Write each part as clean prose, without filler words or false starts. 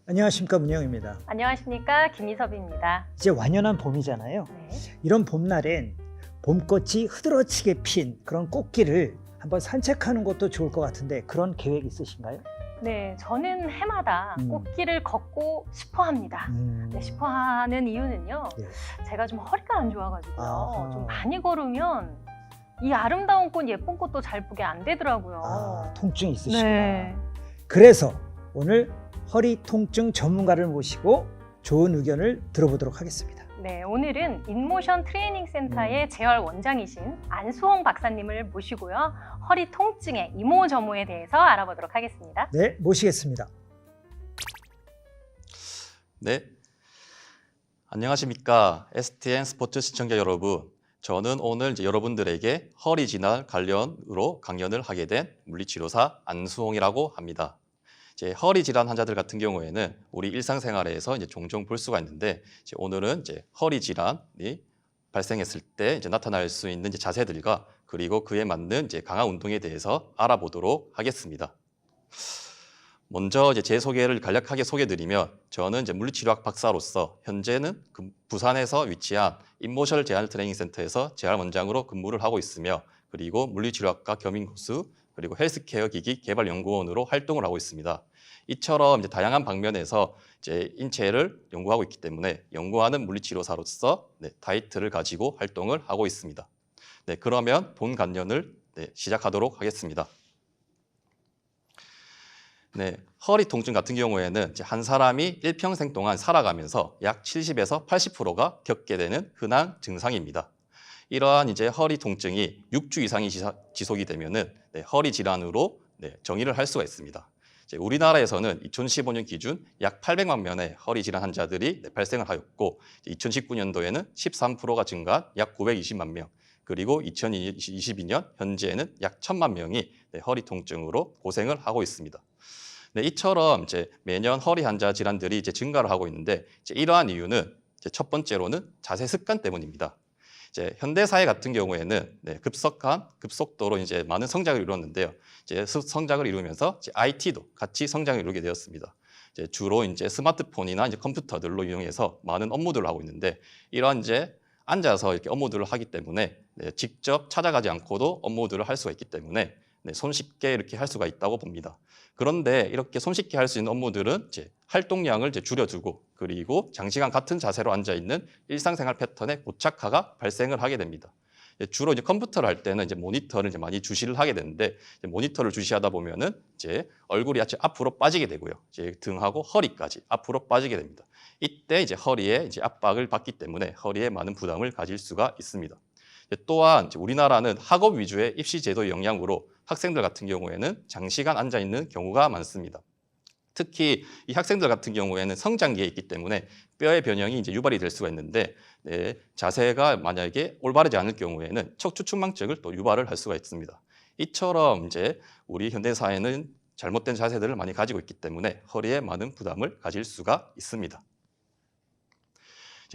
안녕하십니까, 문영입니다. 안녕하십니까, 김희섭입니다. 이제 완연한 봄이잖아요. 네. 이런 봄날엔 봄꽃이 흐드러지게 핀 그런 꽃길을 한번 산책하는 것도 좋을 것 같은데 그런 계획 있으신가요? 네, 저는 해마다 꽃길을 걷고 싶어 합니다. 네, 싶어 하는 이유는요. 예. 제가 좀 허리가 안 좋아가지고요. 아하. 좀 많이 걸으면 이 아름다운 꽃, 예쁜 꽃도 잘 보게 안 되더라고요. 통증이 있으시구나. 네. 그래서 오늘 허리 통증 전문가를 모시고 좋은 의견을 들어보도록 하겠습니다. 네, 오늘은 인모션 트레이닝 센터의 재활 원장이신 안수홍 박사님을 모시고요. 허리 통증의 이모저모에 대해서 알아보도록 하겠습니다. 네, 모시겠습니다. 네, 안녕하십니까. STN 스포츠 시청자 여러분. 저는 오늘 여러분들에게 허리 진화 관련으로 강연을 하게 된 물리치료사 안수홍이라고 합니다. 허리 질환 환자들 같은 경우에는 우리 일상생활에서 종종 볼 수가 있는데 오늘은 허리 질환이 발생했을 때 나타날 수 있는 자세들과 그리고 그에 맞는 강화 운동에 대해서 알아보도록 하겠습니다. 먼저 제 소개를 간략하게 소개드리면 저는 물리치료학 박사로서 현재는 부산에서 위치한 인모션 재활 트레이닝 센터에서 재활 원장으로 근무를 하고 있으며 그리고 물리치료학과 겸임교수 그리고 헬스케어 기기 개발 연구원으로 활동을 하고 있습니다. 이처럼 다양한 방면에서 인체를 연구하고 있기 때문에 연구하는 물리치료사로서 타이틀을 가지고 활동을 하고 있습니다. 네, 그러면 본 강연을 시작하도록 하겠습니다. 네, 허리 통증 같은 경우에는 한 사람이 일평생 동안 살아가면서 약 70에서 80%가 겪게 되는 흔한 증상입니다. 이러한 허리 통증이 6주 이상이 지속이 되면은 허리 질환으로 정의를 할 수가 있습니다. 우리나라에서는 2015년 기준 약 800만 명의 허리 질환 환자들이 발생을 하였고 2019년도에는 13%가 증가한 약 920만 명 그리고 2022년 현재는 약 1000만 명이 허리 통증으로 고생을 하고 있습니다. 네, 이처럼 매년 허리 환자 질환들이 증가를 하고 있는데 이러한 이유는 첫 번째로는 자세 습관 때문입니다. 현대 사회 같은 경우에는 급속도로 많은 성장을 이루었는데요. 성장을 이루면서 IT도 같이 성장을 이루게 되었습니다. 주로 스마트폰이나 컴퓨터들로 이용해서 많은 업무들을 하고 있는데 이러한 앉아서 이렇게 업무들을 하기 때문에 직접 찾아가지 않고도 업무들을 할 수가 있기 때문에 손쉽게 이렇게 할 수가 있다고 봅니다. 그런데 이렇게 손쉽게 할 수 있는 업무들은 활동량을 줄여두고 그리고 장시간 같은 자세로 앉아있는 일상생활 패턴의 고착화가 발생을 하게 됩니다. 주로 컴퓨터를 할 때는 모니터를 많이 주시를 하게 되는데 모니터를 주시하다 보면은 얼굴이 앞으로 빠지게 되고요. 등하고 허리까지 앞으로 빠지게 됩니다. 이때 허리에 압박을 받기 때문에 허리에 많은 부담을 가질 수가 있습니다. 또한 우리나라는 학업 위주의 입시 제도의 영향으로 학생들 같은 경우에는 장시간 앉아 있는 경우가 많습니다. 특히 이 학생들 같은 경우에는 성장기에 있기 때문에 뼈의 변형이 유발이 될 수가 있는데 자세가 만약에 올바르지 않을 경우에는 척추 측망증을 또 유발을 할 수가 있습니다. 이처럼 우리 현대 사회는 잘못된 자세들을 많이 가지고 있기 때문에 허리에 많은 부담을 가질 수가 있습니다.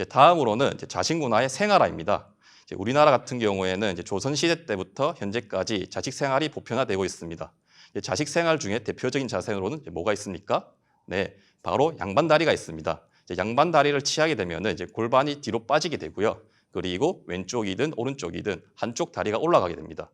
다음으로는 자식문화의 생활화입니다. 우리나라 같은 경우에는 조선시대 때부터 현재까지 자식 생활이 보편화되고 있습니다. 자식 생활 중에 대표적인 자세로는 뭐가 있습니까? 네, 바로 양반다리가 있습니다. 양반다리를 취하게 되면 골반이 뒤로 빠지게 되고요. 그리고 왼쪽이든 오른쪽이든 한쪽 다리가 올라가게 됩니다.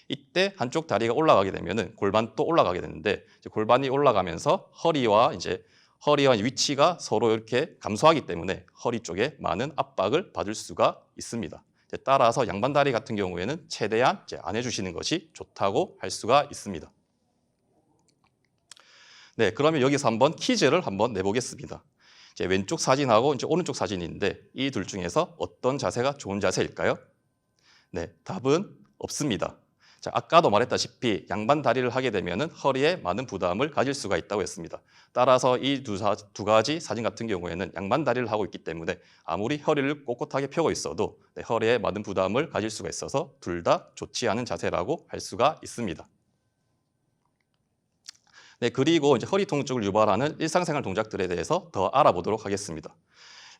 이때 한쪽 다리가 올라가게 되면 골반도 올라가게 되는데 골반이 올라가면서 허리와 위치가 서로 이렇게 감소하기 때문에 허리 쪽에 많은 압박을 받을 수가 있습니다. 따라서 양반다리 같은 경우에는 최대한 안 해주시는 것이 좋다고 할 수가 있습니다. 네, 그러면 여기서 한번 퀴즈를 한번 내보겠습니다. 왼쪽 사진하고 오른쪽 사진이 있는데 이 둘 중에서 어떤 자세가 좋은 자세일까요? 네, 답은 없습니다. 아까도 말했다시피 양반 다리를 하게 되면 허리에 많은 부담을 가질 수가 있다고 했습니다. 따라서 이 두 가지 사진 같은 경우에는 양반 다리를 하고 있기 때문에 아무리 허리를 꼿꼿하게 펴고 있어도 허리에 많은 부담을 가질 수가 있어서 둘 다 좋지 않은 자세라고 할 수가 있습니다. 네, 그리고 허리 통증을 유발하는 일상생활 동작들에 대해서 더 알아보도록 하겠습니다.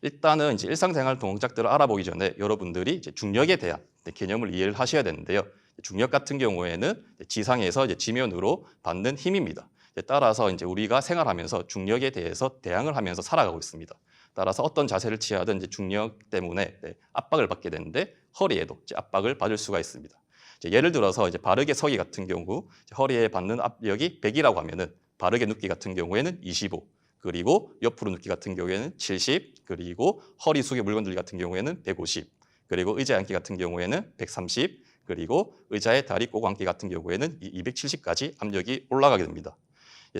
일단은 일상생활 동작들을 알아보기 전에 여러분들이 중력에 대한 개념을 이해를 하셔야 되는데요. 중력 같은 경우에는 지상에서 지면으로 받는 힘입니다. 따라서 이제 우리가 생활하면서 중력에 대해서 대항을 하면서 살아가고 있습니다. 따라서 어떤 자세를 취하든 이제 중력 때문에 압박을 받게 되는데 허리에도 이제 압박을 받을 수가 있습니다. 예를 들어서 이제 바르게 서기 같은 경우 허리에 받는 압력이 100이라고 하면은 바르게 눕기 같은 경우에는 25, 그리고 옆으로 눕기 같은 경우에는 70, 그리고 허리 숙여 물건 들기 같은 경우에는 150, 그리고 의자에 앉기 같은 경우에는 130, 그리고 의자에 다리 꼬고 앉기 같은 경우에는 270까지 압력이 올라가게 됩니다.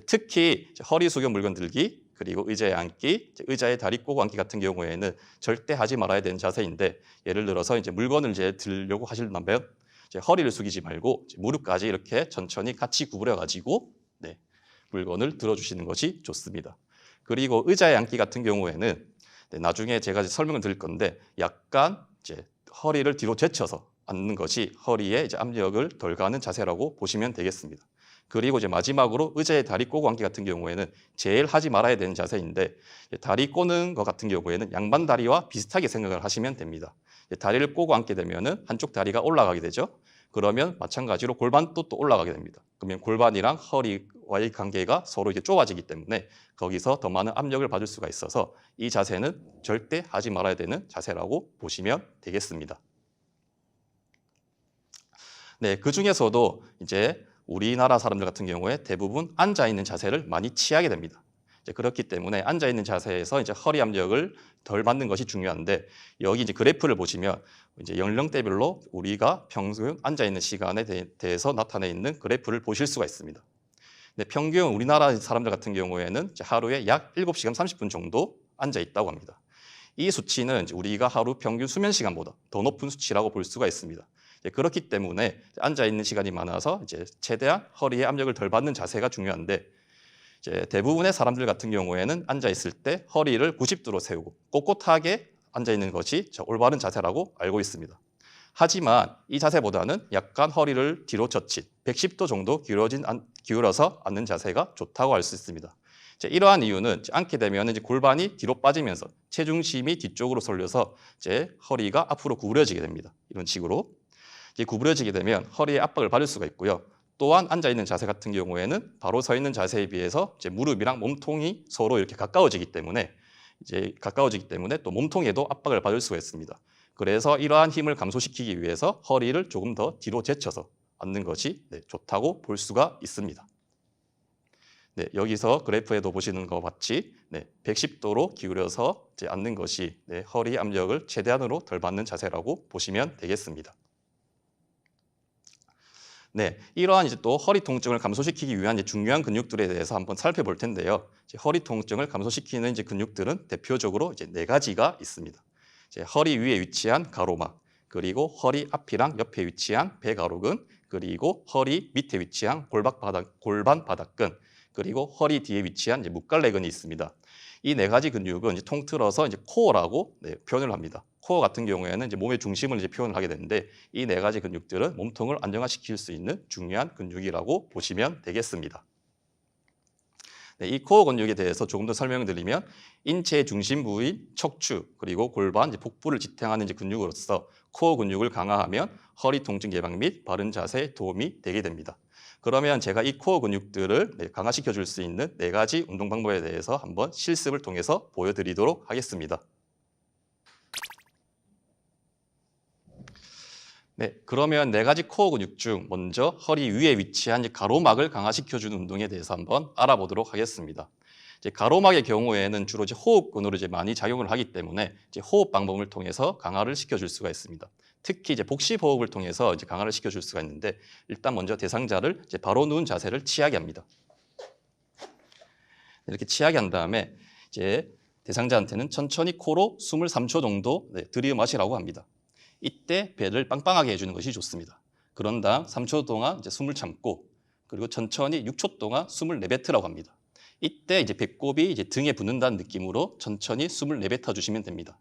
특히 허리 숙여 물건 들기, 그리고 의자에 앉기, 의자에 다리 꼬고 앉기 같은 경우에는 절대 하지 말아야 되는 자세인데, 예를 들어서 이제 물건을 이제 들려고 하시려면 허리를 숙이지 말고 무릎까지 이렇게 천천히 같이 구부려 가지고 물건을 들어주시는 것이 좋습니다. 그리고 의자에 앉기 같은 경우에는 나중에 제가 설명을 드릴 건데 약간 이제 허리를 뒤로 제쳐서 앉는 것이 허리에 이제 압력을 덜 가는 자세라고 보시면 되겠습니다. 그리고 이제 마지막으로 의자에 다리 꼬고 앉기 같은 경우에는 제일 하지 말아야 되는 자세인데, 다리 꼬는 것 같은 경우에는 양반 다리와 비슷하게 생각을 하시면 됩니다. 다리를 꼬고 앉게 되면은 한쪽 다리가 올라가게 되죠. 그러면 마찬가지로 골반도 또 올라가게 됩니다. 그러면 골반이랑 허리와의 관계가 서로 이렇게 좁아지기 때문에 거기서 더 많은 압력을 받을 수가 있어서 이 자세는 절대 하지 말아야 되는 자세라고 보시면 되겠습니다. 네, 그 중에서도 이제 우리나라 사람들 같은 경우에 대부분 앉아 있는 자세를 많이 취하게 됩니다. 그렇기 때문에 앉아 있는 자세에서 이제 허리 압력을 덜 받는 것이 중요한데, 여기 이제 그래프를 보시면 이제 연령대별로 우리가 평균 앉아 있는 시간에 대해서 나타내 있는 그래프를 보실 수가 있습니다. 근데 평균 우리나라 사람들 같은 경우에는 하루에 약 7시간 30분 정도 앉아 있다고 합니다. 이 수치는 우리가 하루 평균 수면 시간보다 더 높은 수치라고 볼 수가 있습니다. 그렇기 때문에 앉아 있는 시간이 많아서 이제 최대한 허리에 압력을 덜 받는 자세가 중요한데, 이제 대부분의 사람들 같은 경우에는 앉아 있을 때 허리를 90도로 세우고 꼿꼿하게 앉아 있는 것이 올바른 자세라고 알고 있습니다. 하지만 이 자세보다는 약간 허리를 뒤로 젖힌 110도 정도 기울여서 앉는 자세가 좋다고 알 수 있습니다. 이러한 이유는 앉게 되면 이제 골반이 뒤로 빠지면서 체중심이 뒤쪽으로 쏠려서 이제 허리가 앞으로 구부려지게 됩니다. 이런 식으로 구부려지게 되면 허리에 압박을 받을 수가 있고요. 또한 앉아 있는 자세 같은 경우에는 바로 서 있는 자세에 비해서 이제 무릎이랑 몸통이 서로 이렇게 가까워지기 때문에 또 몸통에도 압박을 받을 수가 있습니다. 그래서 이러한 힘을 감소시키기 위해서 허리를 조금 더 뒤로 제쳐서 앉는 것이 좋다고 볼 수가 있습니다. 여기서 그래프에도 보시는 것 같이 110도로 기울여서 이제 앉는 것이 허리 압력을 최대한으로 덜 받는 자세라고 보시면 되겠습니다. 이러한 이제 또 허리 통증을 감소시키기 위한 이제 중요한 근육들에 대해서 한번 살펴볼 텐데요. 허리 통증을 감소시키는 이제 근육들은 대표적으로 이제 4가지가 있습니다. 허리 위에 위치한 가로막, 그리고 허리 앞이랑 옆에 위치한 배가로근, 그리고 허리 밑에 위치한 골반 바닥근, 그리고 허리 뒤에 위치한 이제 목갈래근이 있습니다. 이 4가지 근육은 이제 통틀어서 이제 코어라고 표현을 합니다. 코어 같은 경우에는 이제 몸의 중심을 이제 표현을 하게 되는데, 이 4가지 근육들은 몸통을 안정화시킬 수 있는 중요한 근육이라고 보시면 되겠습니다. 이 코어 근육에 대해서 조금 더 설명을 드리면, 인체의 중심 부위인 척추, 그리고 골반, 복부를 지탱하는 이제 근육으로서 코어 근육을 강화하면 허리 통증 예방 및 바른 자세에 도움이 되게 됩니다. 그러면 제가 이 코어 근육들을 강화시켜 줄 수 있는 4가지 운동 방법에 대해서 한번 실습을 통해서 보여드리도록 하겠습니다. 그러면 4가지 코어 근육 중 먼저 허리 위에 위치한 가로막을 강화시켜주는 운동에 대해서 한번 알아보도록 하겠습니다. 가로막의 경우에는 주로 호흡근으로 많이 작용을 하기 때문에 호흡 방법을 통해서 강화를 시켜줄 수가 있습니다. 특히 복식 호흡을 통해서 강화를 시켜줄 수가 있는데, 일단 먼저 대상자를 바로 누운 자세를 취하게 합니다. 이렇게 취하게 한 다음에 대상자한테는 천천히 코로 숨을 3초 정도 들이마시라고 합니다. 이때 배를 빵빵하게 해주는 것이 좋습니다. 그런 다음 3초 동안 숨을 참고, 그리고 천천히 6초 동안 숨을 내뱉으라고 합니다. 이때 배꼽이 등에 붙는다는 느낌으로 천천히 숨을 내뱉어 주시면 됩니다.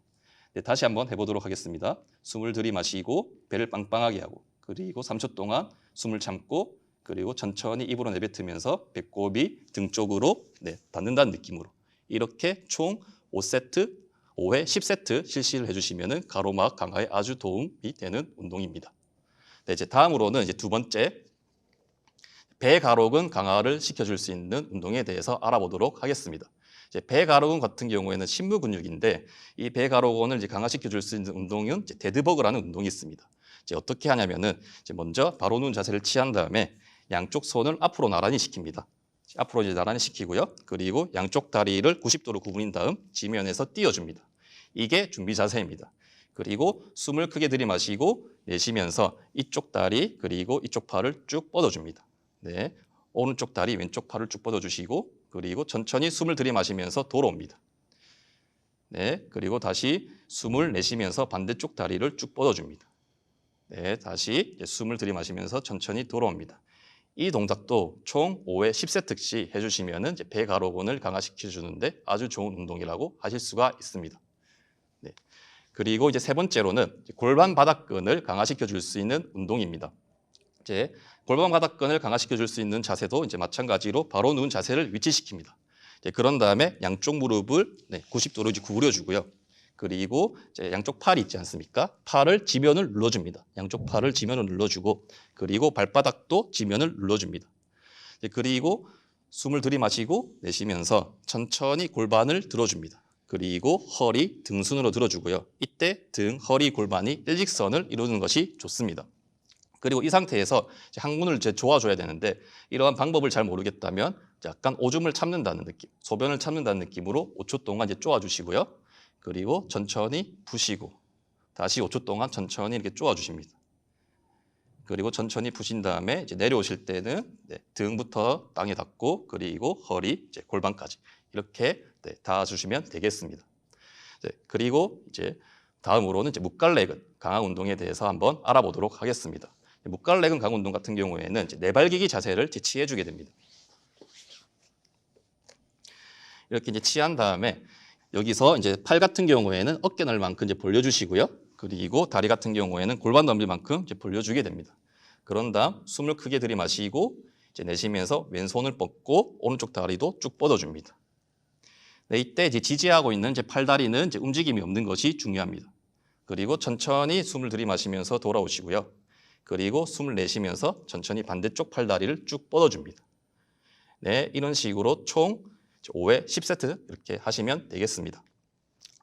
다시 한번 해보도록 하겠습니다. 숨을 들이마시고 배를 빵빵하게 하고, 그리고 3초 동안 숨을 참고, 그리고 천천히 입으로 내뱉으면서 배꼽이 등 쪽으로 닿는다는 느낌으로, 이렇게 총 5세트, 5회 10세트 실시를 해주시면 가로막 강화에 아주 도움이 되는 운동입니다. 이제 다음으로는 두 번째 배가록은 강화를 시켜줄 수 있는 운동에 대해서 알아보도록 하겠습니다. 이제 배가록은 같은 경우에는 심무 근육인데 이 배가록원을 이제 강화시켜줄 수 있는 운동은 이제 데드버그라는 운동이 있습니다. 이제 어떻게 하냐면은 이제 먼저 바로 누운 자세를 취한 다음에 양쪽 손을 앞으로 나란히 시킵니다. 앞으로 이제 나란히 시키고요. 그리고 양쪽 다리를 90도로 구부린 다음 지면에서 띄워줍니다. 이게 준비 자세입니다. 그리고 숨을 크게 들이마시고 내쉬면서 이쪽 다리 그리고 이쪽 팔을 쭉 뻗어줍니다. 네, 오른쪽 다리 왼쪽 팔을 쭉 뻗어주시고 그리고 천천히 숨을 들이마시면서 돌아옵니다. 네, 그리고 다시 숨을 내쉬면서 반대쪽 다리를 쭉 뻗어줍니다. 네, 다시 숨을 들이마시면서 천천히 돌아옵니다. 이 동작도 총 5회 10세트씩 해주시면 배가록원을 강화시켜주는데 아주 좋은 운동이라고 하실 수가 있습니다. 네. 그리고 이제 세 번째로는 골반 바닥근을 강화시켜줄 수 있는 운동입니다. 이제 골반 바닥근을 강화시켜줄 수 있는 자세도 이제 마찬가지로 바로 누운 자세를 위치시킵니다. 이제 그런 다음에 양쪽 무릎을 90도로 이제 구부려주고요. 그리고 이제 양쪽 팔이 있지 않습니까? 팔을 지면을 눌러줍니다. 양쪽 팔을 지면을 눌러주고 그리고 발바닥도 지면을 눌러줍니다. 그리고 숨을 들이마시고 내쉬면서 천천히 골반을 들어줍니다. 그리고 허리, 등순으로 들어주고요. 이때 등, 허리, 골반이 일직선을 이루는 것이 좋습니다. 그리고 이 상태에서 항문을 조아줘야 되는데 이러한 방법을 잘 모르겠다면 약간 오줌을 참는다는 느낌, 소변을 참는다는 느낌으로 5초 동안 이제 쪼아주시고요. 그리고 천천히 푸시고 다시 5초 동안 천천히 이렇게 쪼아주십니다. 그리고 천천히 푸신 다음에 이제 내려오실 때는 등부터 땅에 닿고 그리고 허리, 이제 골반까지 이렇게 닿아주시면 되겠습니다. 그리고 이제 다음으로는 이제 묵갈레근 강화 운동에 대해서 한번 알아보도록 하겠습니다. 묵갈레근 강화 운동 같은 경우에는 이제 내발기기 자세를 취해주게 됩니다. 이렇게 이제 취한 다음에 여기서 이제 팔 같은 경우에는 어깨 넓을 만큼 이제 벌려주시고요. 그리고 다리 같은 경우에는 골반 넓을 만큼 이제 벌려주게 됩니다. 그런 다음 숨을 크게 들이마시고 이제 내쉬면서 왼손을 뻗고 오른쪽 다리도 쭉 뻗어줍니다. 네, 이때 이제 지지하고 있는 이제 팔다리는 이제 움직임이 없는 것이 중요합니다. 그리고 천천히 숨을 들이마시면서 돌아오시고요. 그리고 숨을 내쉬면서 천천히 반대쪽 팔다리를 쭉 뻗어줍니다. 네, 이런 식으로 총 5회 10세트 이렇게 하시면 되겠습니다.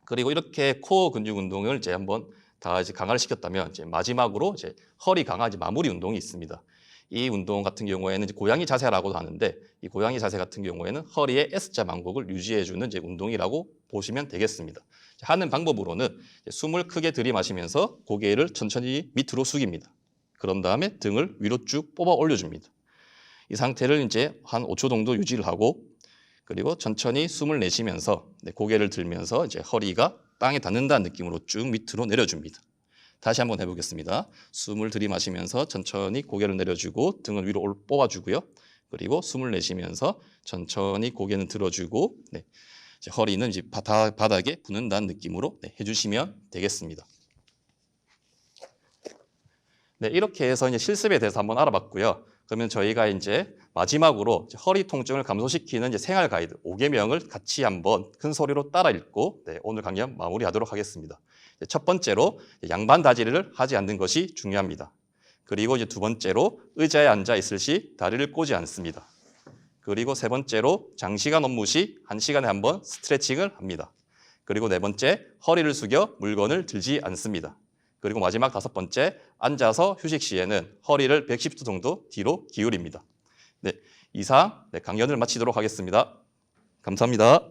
그리고 이렇게 코어 근육 운동을 이제 한번 다 이제 강화를 시켰다면 이제 마지막으로 이제 허리 강화 이제 마무리 운동이 있습니다. 이 운동 같은 경우에는 이제 고양이 자세라고도 하는데 이 고양이 자세 같은 경우에는 허리의 S자 만곡을 유지해주는 이제 운동이라고 보시면 되겠습니다. 하는 방법으로는 숨을 크게 들이마시면서 고개를 천천히 밑으로 숙입니다. 그런 다음에 등을 위로 쭉 뽑아 올려줍니다. 이 상태를 이제 한 5초 정도 유지를 하고 그리고 천천히 숨을 내쉬면서 고개를 들면서 이제 허리가 땅에 닿는다는 느낌으로 쭉 밑으로 내려줍니다. 다시 한번 해보겠습니다. 숨을 들이마시면서 천천히 고개를 내려주고 등을 위로 뽑아주고요. 그리고 숨을 내쉬면서 천천히 고개는 들어주고 이제 허리는 이제 바닥에 붙는다는 느낌으로 해주시면 되겠습니다. 네, 이렇게 해서 이제 실습에 대해서 한번 알아봤고요. 그러면 저희가 이제 마지막으로 허리 통증을 감소시키는 이제 생활 가이드 5개명을 같이 한번 큰 소리로 따라 읽고 오늘 강연 마무리하도록 하겠습니다. 첫 번째로 양반 다지를 하지 않는 것이 중요합니다. 그리고 이제 두 번째로 의자에 앉아 있을 시 다리를 꼬지 않습니다. 그리고 세 번째로 장시간 업무 시 1시간에 한 번 스트레칭을 합니다. 그리고 네 번째, 허리를 숙여 물건을 들지 않습니다. 그리고 마지막 다섯 번째, 앉아서 휴식 시에는 허리를 110도 정도 뒤로 기울입니다. 네, 이상 강연을 마치도록 하겠습니다. 감사합니다.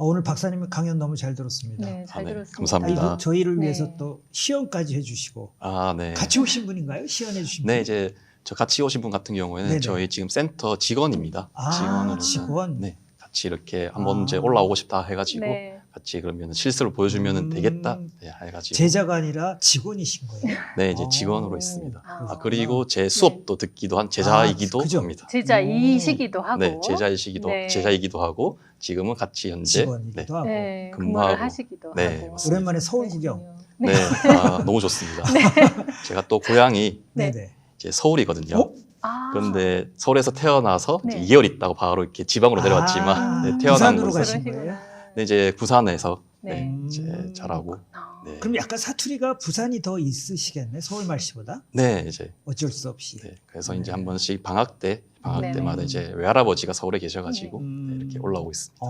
오늘 박사님 강연 너무 잘 들었습니다. 네, 잘 네, 들었습니다. 감사합니다. 저희를 위해서 네. 또 시연까지 해주시고 네. 같이 오신 분인가요? 시연해 주신 분? 네, 이제 저 같이 오신 분 같은 경우에는 네네. 저희 지금 센터 직원입니다. 직원으로 직원. 네, 같이 이렇게 한번 이제 올라오고 싶다 해가지고 네. 같이 그러면 실수를 보여주면 되겠다 해가지고 제자가 아니라 직원이신 거예요. 네, 이제 오. 직원으로 있습니다. 아, 그리고 제 수업도 듣기도 한 제자이기도 그죠? 합니다. 제자이시기도 하고 네, 제자이기도 하고 지금은 같이 현제 직원이기도 하고. 네, 근무하고. 근무를 하시기도 네, 하고. 맞습니다. 오랜만에 서울 구경. 네, 너무 좋습니다. 제가 또 고향이 네. 네네. 이제 서울이거든요. 어? 아, 그런데 서울에서 태어나서 네. 이제 2월 있다고 바로 이렇게 지방으로 내려왔지만 태어난 부산으로 곳은 가신 거예요? 네, 이제 부산에서 네. 이제 자라고 네. 그럼 약간 사투리가 부산이 더 있으시겠네, 서울 말씨보다? 네, 이제 어쩔 수 없이. 네, 그래서 네. 이제 한 번씩 방학 네네. 때마다 이제 외할아버지가 서울에 계셔가지고 네. 네, 이렇게 올라오고 있습니다.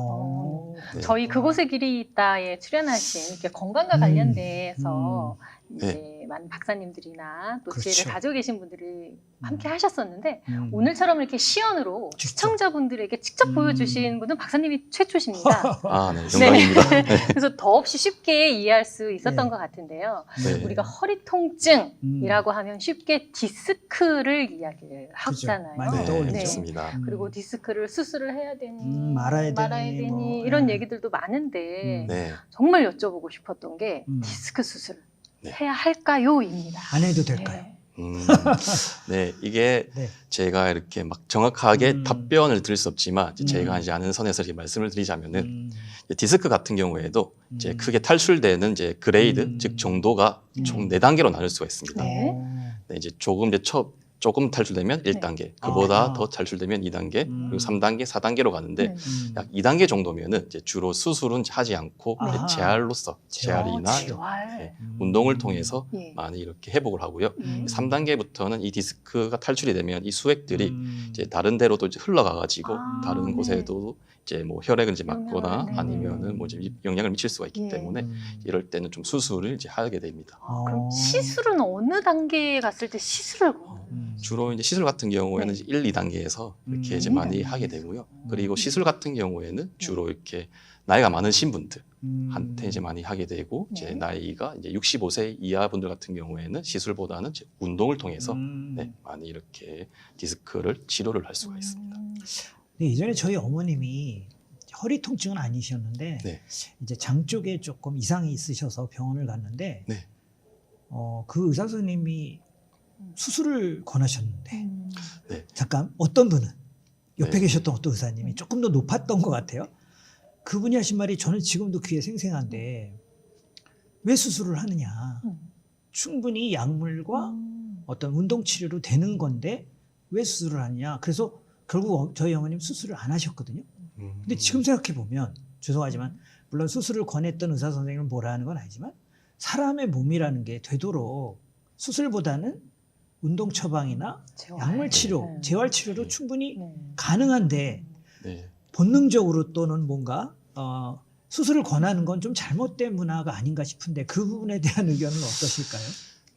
네. 저희 그곳의 길이 있다에 출연하신 이렇게 건강과 관련돼서 이제 많은 박사님들이나 또 그렇죠. 지혜를 가지고 계신 분들이 함께 하셨었는데 음. 오늘처럼 이렇게 시연으로 직접. 시청자분들에게 직접 보여주신 분은 박사님이 최초십니다. 아, 네, 영광입니다. 네. 그래서 더없이 쉽게 이해할 수 있었던 네. 것 같은데요. 네. 우리가 허리 통증이라고 하면 쉽게 디스크를 이야기를 하잖아요. 많이 네, 떠올리죠. 그렇습니다. 그리고 디스크를 수술을 해야 되니 말아야 되니, 뭐, 이런 네. 얘기들도 많은데 네. 정말 여쭤보고 싶었던 게 음. 디스크 수술 네. 해야 할까요?입니다. 안 해도 될까요? 네, 이게 네. 제가 이렇게 막 정확하게 음. 답변을 드릴 수 없지만 이제 제가 음. 이제 아는 선에서 이렇게 말씀을 드리자면은 이제 디스크 같은 경우에도 이제 크게 탈출되는 이제 그레이드, 즉 정도가 총 4단계로 나눌 수가 있습니다. 네. 네, 이제 조금 이제 조금 탈출되면 1단계, 그보다 아. 더 탈출되면 2단계, 음. 그리고 3단계, 4단계로 가는데 네. 약 2단계 정도면은 이제 주로 수술은 하지 않고 아하. 재활로서 재활이나 재활. 네, 운동을 통해서 예. 많이 이렇게 회복을 하고요. 예. 3단계부터는 이 디스크가 탈출이 되면 이 수액들이 음. 이제 다른 데로도 이제 흘러가가지고 아, 다른 네. 곳에도 이제 뭐 혈액을 이제 맞거나 영향을, 네. 아니면은 뭐 이제 영향을 미칠 수가 있기 예. 때문에 이럴 때는 좀 수술을 이제 하게 됩니다. 아, 그럼 어. 시술은 어느 단계에 갔을 때 시술을 주로 이제 시술 같은 경우에는 네. 이제 1, 2단계에서 이렇게 이제 1, 많이 2단계. 하게 되고요. 그리고 시술 같은 경우에는 주로 이렇게 나이가 많으신 분들한테 이제 많이 하게 되고 네. 이제 나이가 이제 65세 이하 분들 같은 경우에는 시술보다는 이제 운동을 통해서 네, 많이 이렇게 디스크를 치료를 할 수가 있습니다. 근데 예전에 저희 어머님이 허리 통증은 아니셨는데 네. 이제 장 쪽에 조금 이상이 있으셔서 병원을 갔는데 네. 그 의사 선생님이 수술을 권하셨는데 네. 잠깐 어떤 분은 옆에 네. 계셨던 어떤 의사님이 조금 더 높았던 것 같아요. 그분이 하신 말이 저는 지금도 귀에 생생한데 왜 수술을 하느냐. 충분히 약물과 어떤 운동 치료로 되는 건데 왜 수술을 하느냐. 그래서 결국 저희 어머님 수술을 안 하셨거든요. 근데 지금 생각해 보면 죄송하지만 물론 수술을 권했던 의사 선생님은 뭐라 하는 건 아니지만 사람의 몸이라는 게 되도록 수술보다는 운동 처방이나 약물 치료, 네. 재활 치료로 네. 충분히 네. 가능한데 네. 본능적으로 또는 뭔가 수술을 권하는 건 좀 잘못된 문화가 아닌가 싶은데 그 부분에 대한 의견은 어떠실까요?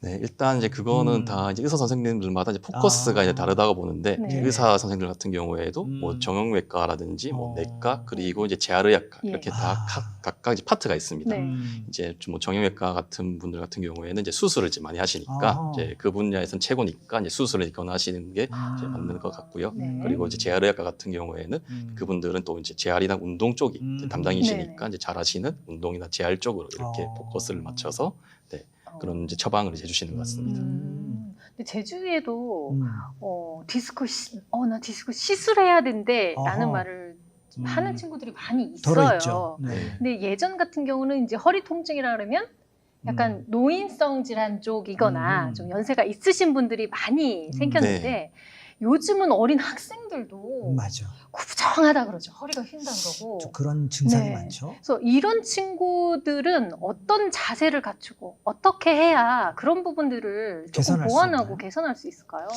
네, 일단 이제 그거는 다 이제 의사 선생님들마다 이제 포커스가 이제 다르다고 보는데 네. 의사 선생님들 같은 경우에도 뭐 정형외과라든지 뭐 내과 그리고 이제 재활의학과 예. 이렇게 다 각각 이제 파트가 있습니다. 네. 이제 좀 뭐 정형외과 같은 분들 같은 경우에는 이제 수술을 이제 많이 하시니까 이제 그 분야에서는 최고니까 이제 수술을 권하시는 게 이제 맞는 것 같고요. 네. 그리고 이제 재활의학과 같은 경우에는 그분들은 또 이제 재활이나 운동 쪽이 이제 담당이시니까 이제 잘하시는 운동이나 재활 쪽으로 이렇게 포커스를 맞춰서 네, 그런 이제 처방을 이제 해주시는 것 같습니다. 근데 제주에도 나 디스크 시술해야 된대 라는 어허. 말을 하는 친구들이 많이 덜어 있어요. 있죠. 네. 근데 예전 같은 경우는 이제 허리 통증이라 그러면 약간 노인성 질환 쪽이거나 좀 연세가 있으신 분들이 많이 생겼는데 네. 요즘은 어린 학생들도 맞아. 구부정하다 그러죠. 허리가 휜다 그러고. 좀 그런 증상이 네. 많죠. 그래서 이런 친구들은 어떤 자세를 갖추고 어떻게 해야 그런 부분들을 조금 개선할 수 보완하고 있나요? 개선할 수 있을까요?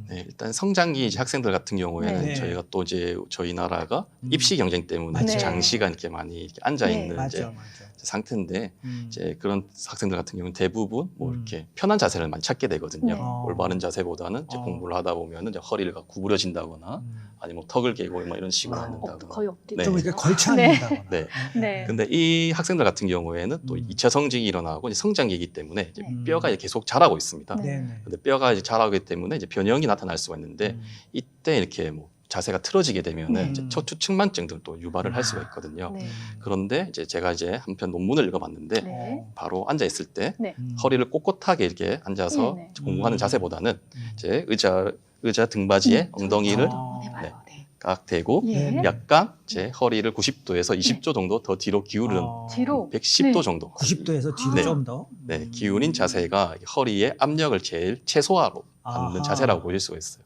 네, 일단 성장기 이제 학생들 같은 경우에는 네. 저희가 또 이제 저희 나라가 입시 경쟁 때문에 네. 장시간 이렇게 많이 이렇게 앉아 있는 네. 이제 맞아. 상태인데 이제 그런 학생들 같은 경우는 대부분 뭐 이렇게 편한 자세를 많이 찾게 되거든요. 네. 올바른 자세보다는 이제 공부를 하다 보면은 이제 허리가 구부러진다거나 아니면 턱을 깨고 막 이런 식으로 앉는다거나. 거의 없겠죠. 네. 좀 이렇게 걸쳐 네. 앉는다거나. 네. 네. 근데 이 학생들 같은 경우에는 또 2차 성징이 일어나고 이제 성장기이기 때문에 이제 네. 뼈가 이제 계속 자라고 있습니다. 네. 네네. 근데 뼈가 이제 자라기 때문에 이제 변형이 나타날 수가 있는데 이때 이렇게 뭐 자세가 틀어지게 되면은 이제 척추 측만증 도 유발을 할 수가 있거든요. 네. 그런데 이제 제가 이제 한편 논문을 읽어봤는데 네. 바로 앉아 있을 때 네. 허리를 꼿꼿하게 이렇게 앉아서 네, 공부하는 자세보다는 이제 의자 등받이에 엉덩이를 해봐요. 네. 각 대고 예. 약간 제 허리를 90도에서 20도 정도 더 뒤로 기울은 뒤로 110도 네. 정도 90도에서 뒤로 네. 좀 더. 네, 기울인 자세가 허리의 압력을 제일 최소화로 받는 아하. 자세라고 보일 수가 있어요.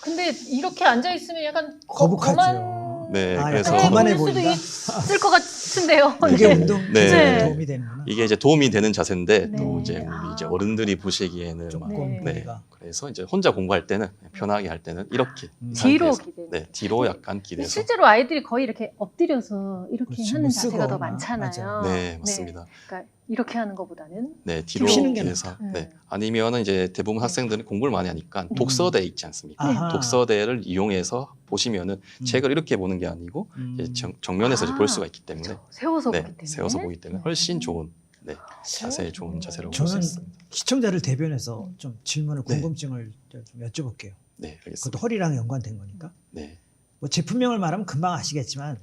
근데 이렇게 앉아 있으면 약간 거북하죠. 거만 네, 아, 그래서 약간 거만해 그럴 수도 보인다. 있을 것 같은데요. 그게 네. 운동 네. 기술에 도움이 되는구나. 이게 이제 도움이 되는 자세인데 네. 또 이제 우리 이제 어른들이 보시기에는 막, 조금 네. 무리가. 그래서 이제 혼자 공부할 때는 편하게 할 때는 이렇게 이 뒤로 상태에서, 기대는. 네, 뒤로 약간 기대서. 실제로 아이들이 거의 이렇게 엎드려서 이렇게 그렇지, 하는 뭐 자세가 더 쓰거나. 많잖아요. 맞아요. 네, 맞습니다. 그러니까 이렇게 하는 것보다는 네, 뒤로 쉬는 게 기대서. 낫다. 네. 아니면은 이제 대부분 학생들은 공부를 많이 하니까 독서대 있지 않습니까? 아하. 독서대를 이용해서 보시면은 책을 이렇게 보는 게 아니고 이제 정면에서 이제 볼 수가 있기 때문에 그렇죠. 세워서 네, 보기 때문에. 세워서 보기 때문에 훨씬 좋은 네, 자세히 좋은 자세라고 볼 수 저는 있습니다. 시청자를 대변해서 좀 질문을 네. 궁금증을 좀 여쭤볼게요. 네, 그것도 알겠습니다. 허리랑 연관된 거니까. 네, 뭐 제품명을 말하면 금방 아시겠지만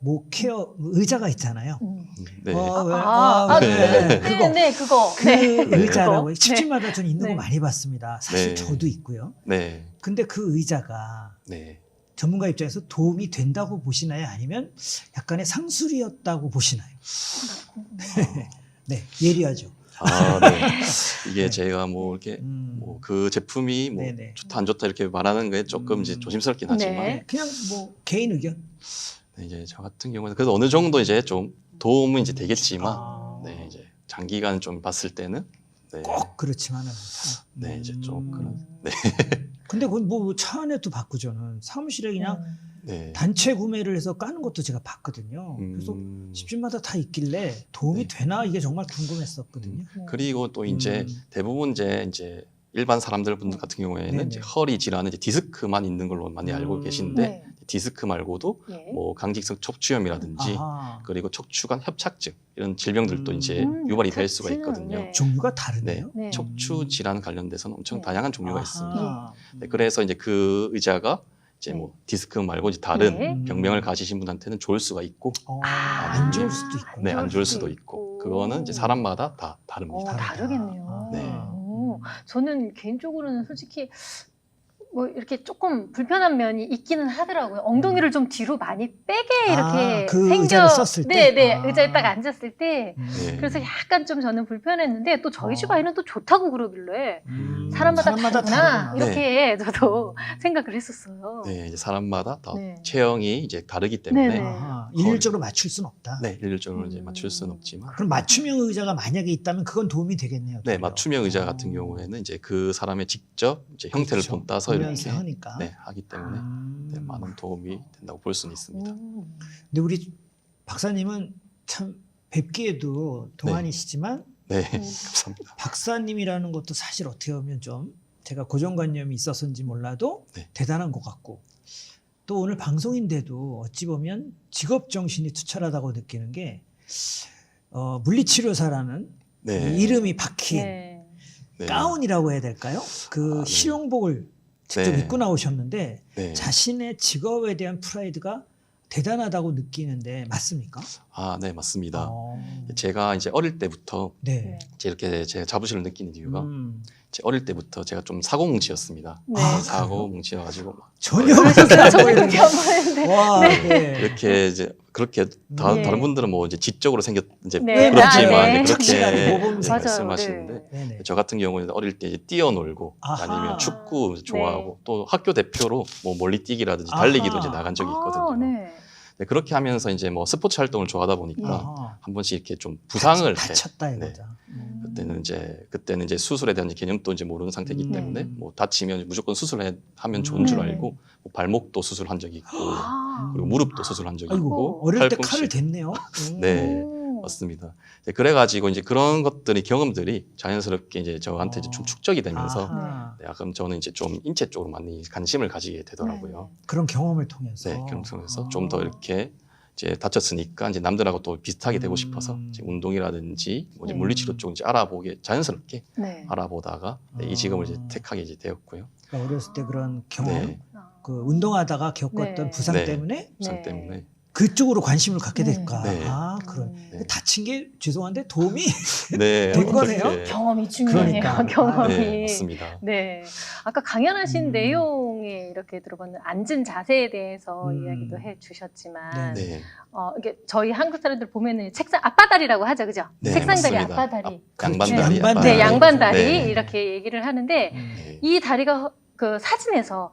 뭐 케어 의자가 있잖아요. 네, 네, 그거. 그 네. 의자라고 그거. 집집마다 전 있는 네. 거 많이 봤습니다. 사실 네. 저도 있고요. 네, 근데 그 의자가 네. 전문가 입장에서 도움이 된다고 보시나요? 아니면 약간의 상술이었다고 보시나요? 네, 예리하죠. 아, 네. 이게 네. 제가 뭐 이렇게 뭐 그 제품이 뭐 네네. 좋다 안 좋다 이렇게 말하는 거에 조금 이제 조심스럽긴 하지만 네. 그냥 뭐 개인 의견. 네, 이제 저 같은 경우는 그래도 어느 정도 이제 좀 도움은 이제 되겠지만 아, 네, 이제 장기간 좀 봤을 때는 네, 꼭 그렇지만은 않다. 네, 이제 좀 그런 네, 근데 그건 뭐 차 안에도 봤고 저는 사무실에 그냥 네. 단체 구매를 해서 까는 것도 제가 봤거든요. 그래서 집집마다 다 있길래 도움이 네. 되나 이게 정말 궁금했었거든요. 그리고 또 이제 대부분 이제 일반 사람들 분들 같은 경우에는 네네. 이제 허리 질환은 이제 디스크만 있는 걸로 많이 알고 계신데 네. 디스크 말고도 예. 뭐 강직성 척추염이라든지 아하. 그리고 척추관 협착증 이런 질병들도 이제 유발이 될 수가 있거든요. 네. 종류가 네, 다르네요. 네. 척추 질환 관련돼서는 엄청 네. 다양한 종류가 아하. 있습니다. 네, 그래서 이제 그 의자가 이제 뭐 디스크 말고 이제 다른 네. 병명을 가지신 분한테는 좋을 수가 있고, 안 좋을 수도 있고. 네, 안 좋을 수도 수도 있고. 있고, 그거는 이제 사람마다 다 다릅니다. 다르겠네요. 네. 저는 개인적으로는 솔직히 뭐 이렇게 조금 불편한 면이 있기는 하더라고요. 엉덩이를 좀 뒤로 많이 빼게 이렇게 그 생겨. 의자를 썼을 때? 네, 아. 의자에 딱 앉았을 때. 네. 그래서 약간 좀 저는 불편했는데 또 저희 집 아이는 또 좋다고 그러길래 사람마다 다르구나 다르구나. 이렇게 저도 생각을 했었어요. 네, 이제 사람마다 다 네. 체형이 이제 다르기 때문에 네네. 아하. 일률적으로 맞출 수는 없다. 네, 일률적으로 이제 맞출 수는 없지만 그럼 맞춤형 의자가 만약에 있다면 그건 도움이 되겠네요. 네, 오히려. 맞춤형 의자 같은 경우에는 이제 그 사람의 직접 이제 형태를 그렇죠. 따서 이렇게 보면서 하니까. 네, 하기 때문에 네, 많은 도움이 된다고 볼 수는 있습니다. 근데 우리 박사님은 참 뵙기에도 동안이시지만 네, 감사합니다. 박사님이라는 것도 사실 어떻게 보면 좀 제가 고정관념이 있어서인지 몰라도 네. 대단한 것 같고 또 오늘 방송인데도 어찌 보면 직업 정신이 투철하다고 느끼는 게 물리치료사라는 네, 이 이름이 박힌 네. 네. 가운이라고 해야 될까요? 그 아, 네. 실용복을 직접 네. 입고 나오셨는데 네. 자신의 직업에 대한 프라이드가 대단하다고 느끼는데 맞습니까? 아, 네, 맞습니다. 어, 제가 이제 어릴 때부터 네. 이제 이렇게 제가 자부심을 느끼는 이유가 음, 이제 어릴 때부터 제가 좀 사고뭉치였습니다. 네. 아, 사고뭉치여가지고 막 전혀 그러셨어요. 그렇게 저는 안 그렇게 안 보이는데. 와, 네. 이렇게 이제 그렇게 네. 다른 분들은 뭐 이제 지적으로 생겼 이제 네, 그렇지만 네. 이제 착실하게 그렇게 모범생. 맞아요. 말씀하시는데 네네. 저 같은 경우에는 어릴 때 이제 뛰어놀고 아하. 아니면 축구 좋아하고 네. 또 학교 대표로 뭐 멀리뛰기라든지 아하. 달리기도 이제 나간 적이 있거든요. 네. 네, 그렇게 하면서 이제 뭐 스포츠 활동을 좋아하다 보니까 아하. 한 번씩 이렇게 좀 부상을 해. 다쳤다 네. 이거죠. 그때는 이제 수술에 대한 개념도 이제 모르는 상태이기 네. 때문에 뭐 다치면 무조건 수술하면 좋은 줄 네. 알고 뭐 발목도 수술한 적이 있고 아. 그리고 무릎도 수술한 적이 아이고 있고 어릴 때 팔꿈치. 칼을 댔네요. 네. 맞습니다. 네, 그래가지고 이제 그런 것들이 경험들이 자연스럽게 이제 저한테 이제 좀 축적이 되면서 아하. 네, 그럼 저는 이제 좀 인체 쪽으로 많이 관심을 가지게 되더라고요. 그런 경험을 통해서. 네, 그런 통해서 아. 좀 더 이렇게 이제 다쳤으니까 이제 남들하고 또 비슷하게 되고 싶어서 음. 이제 운동이라든지 뭐 이제 네. 물리치료 쪽 이제 알아보게 자연스럽게 네. 알아보다가 네, 아. 이 직업을 이제 택하게 이제 되었고요. 그러니까 어렸을 때 그런 경험, 네, 그 운동하다가 겪었던 네. 부상 네. 때문에 부상 네. 때문에 그쪽으로 관심을 갖게 네. 될까. 네. 아 그런. 네. 다친 게 죄송한데 도움이 네, 된 거네요? 어떻게- 경험이 중요해요. 그러니까. 경험이. 네, 맞습니다. 네. 아까 강연하신 음. 내용에 이렇게 들어봤는 앉은 자세에 대해서 이야기도 해 주셨지만, 네, 이게 저희 한국 사람들 보면은 책상 앞바다리라고 하죠, 그죠? 네, 책상 다리, 맞습니다. 앞바다리. 양반다리, 양반 네, 다리. 양반 다리 네. 이렇게 얘기를 하는데 음. 네. 이 다리가 그 사진에서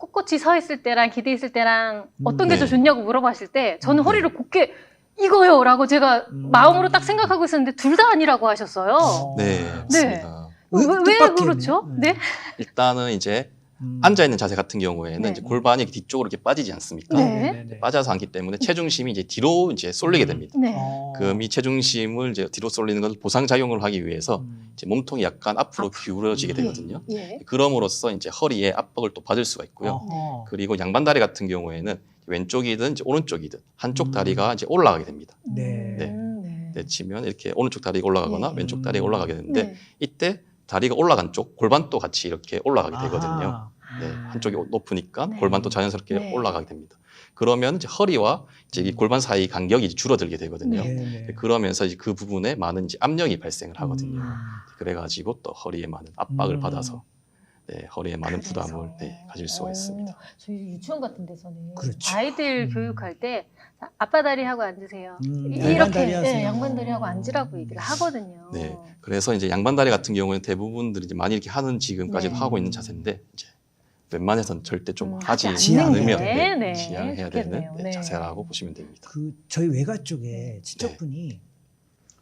꿋꿋이 서 있을 때랑 기대 있을 때랑 어떤 게 더 네. 좋냐고 물어봤을 때 저는 네. 허리를 곧게 이거요라고 제가 마음으로 딱 생각하고 있었는데 둘 다 아니라고 하셨어요. 네, 맞습니다. 왜 뜻밖이네. 그렇죠? 네. 일단은 이제 앉아 있는 자세 같은 경우에는 네. 이제 골반이 뒤쪽으로 이렇게 빠지지 않습니까? 네. 빠져서 앉기 때문에 체중심이 이제 뒤로 이제 쏠리게 됩니다. 네. 그럼 이 체중심을 이제 뒤로 쏠리는 것을 보상작용을 하기 위해서 이제 몸통이 약간 앞으로 기울어지게 되거든요. 예. 그럼으로써 이제 허리에 압박을 또 받을 수가 있고요. 그리고 양반다리 같은 경우에는 왼쪽이든 이제 오른쪽이든 한쪽 다리가 이제 올라가게 됩니다. 네. 네. 네. 네, 치면 이렇게 오른쪽 다리가 올라가거나 네. 왼쪽 다리가 올라가게 되는데 네. 이때 다리가 올라간 쪽 골반도 같이 이렇게 올라가게 되거든요. 아하. 네, 한쪽이 높으니까 네. 골반도 자연스럽게 네. 올라가게 됩니다. 그러면 이제 허리와 이제 이 골반 사이 간격이 이제 줄어들게 되거든요. 네. 네. 그러면서 이제 그 부분에 많은 이제 압력이 발생을 하거든요. 음. 그래가지고 또 허리에 많은 압박을 받아서 네, 허리에 많은 그래서. 부담을 네, 가질 수가 있습니다. 저희 유치원 같은 데서는 그렇죠. 아이들 교육할 때 자, 아빠 다리 하고 앉으세요. 양반 이렇게 다리 하세요. 네, 양반 다리 하고 앉으라고 얘기를 하거든요. 네, 그래서 이제 양반다리 같은 경우는 대부분들이 이제 많이 이렇게 하는 지금까지도 네. 하고 있는 자세인데 이제 웬만해서는 절대 좀 하지 하지 않는 않으면 게. 네, 네, 지양해야 좋겠네요. 되는 네, 네. 자세라고 보시면 됩니다. 그 저희 외가 쪽에 친척분이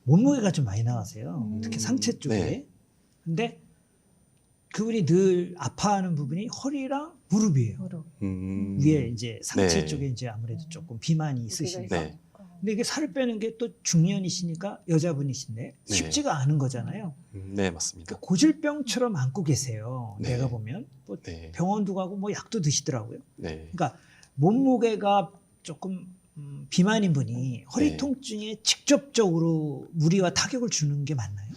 몸무게가 좀 많이 나가세요. 특히 상체 쪽에. 네. 근데 그분이 늘 아파하는 부분이 허리랑 무릎이에요. 무릎. 위에 이제 상체 네. 쪽에 이제 아무래도 조금 비만이 있으시니까. 네. 근데 이게 살을 빼는 게 또 중년이시니까 여자분이신데 네. 쉽지가 않은 거잖아요. 네, 맞습니다. 그러니까 고질병처럼 안고 계세요. 네. 내가 보면 뭐 네, 병원도 가고 뭐 약도 드시더라고요. 네, 그러니까 몸무게가 조금 비만인 분이 허리 네. 통증에 직접적으로 무리와 타격을 주는 게 맞나요?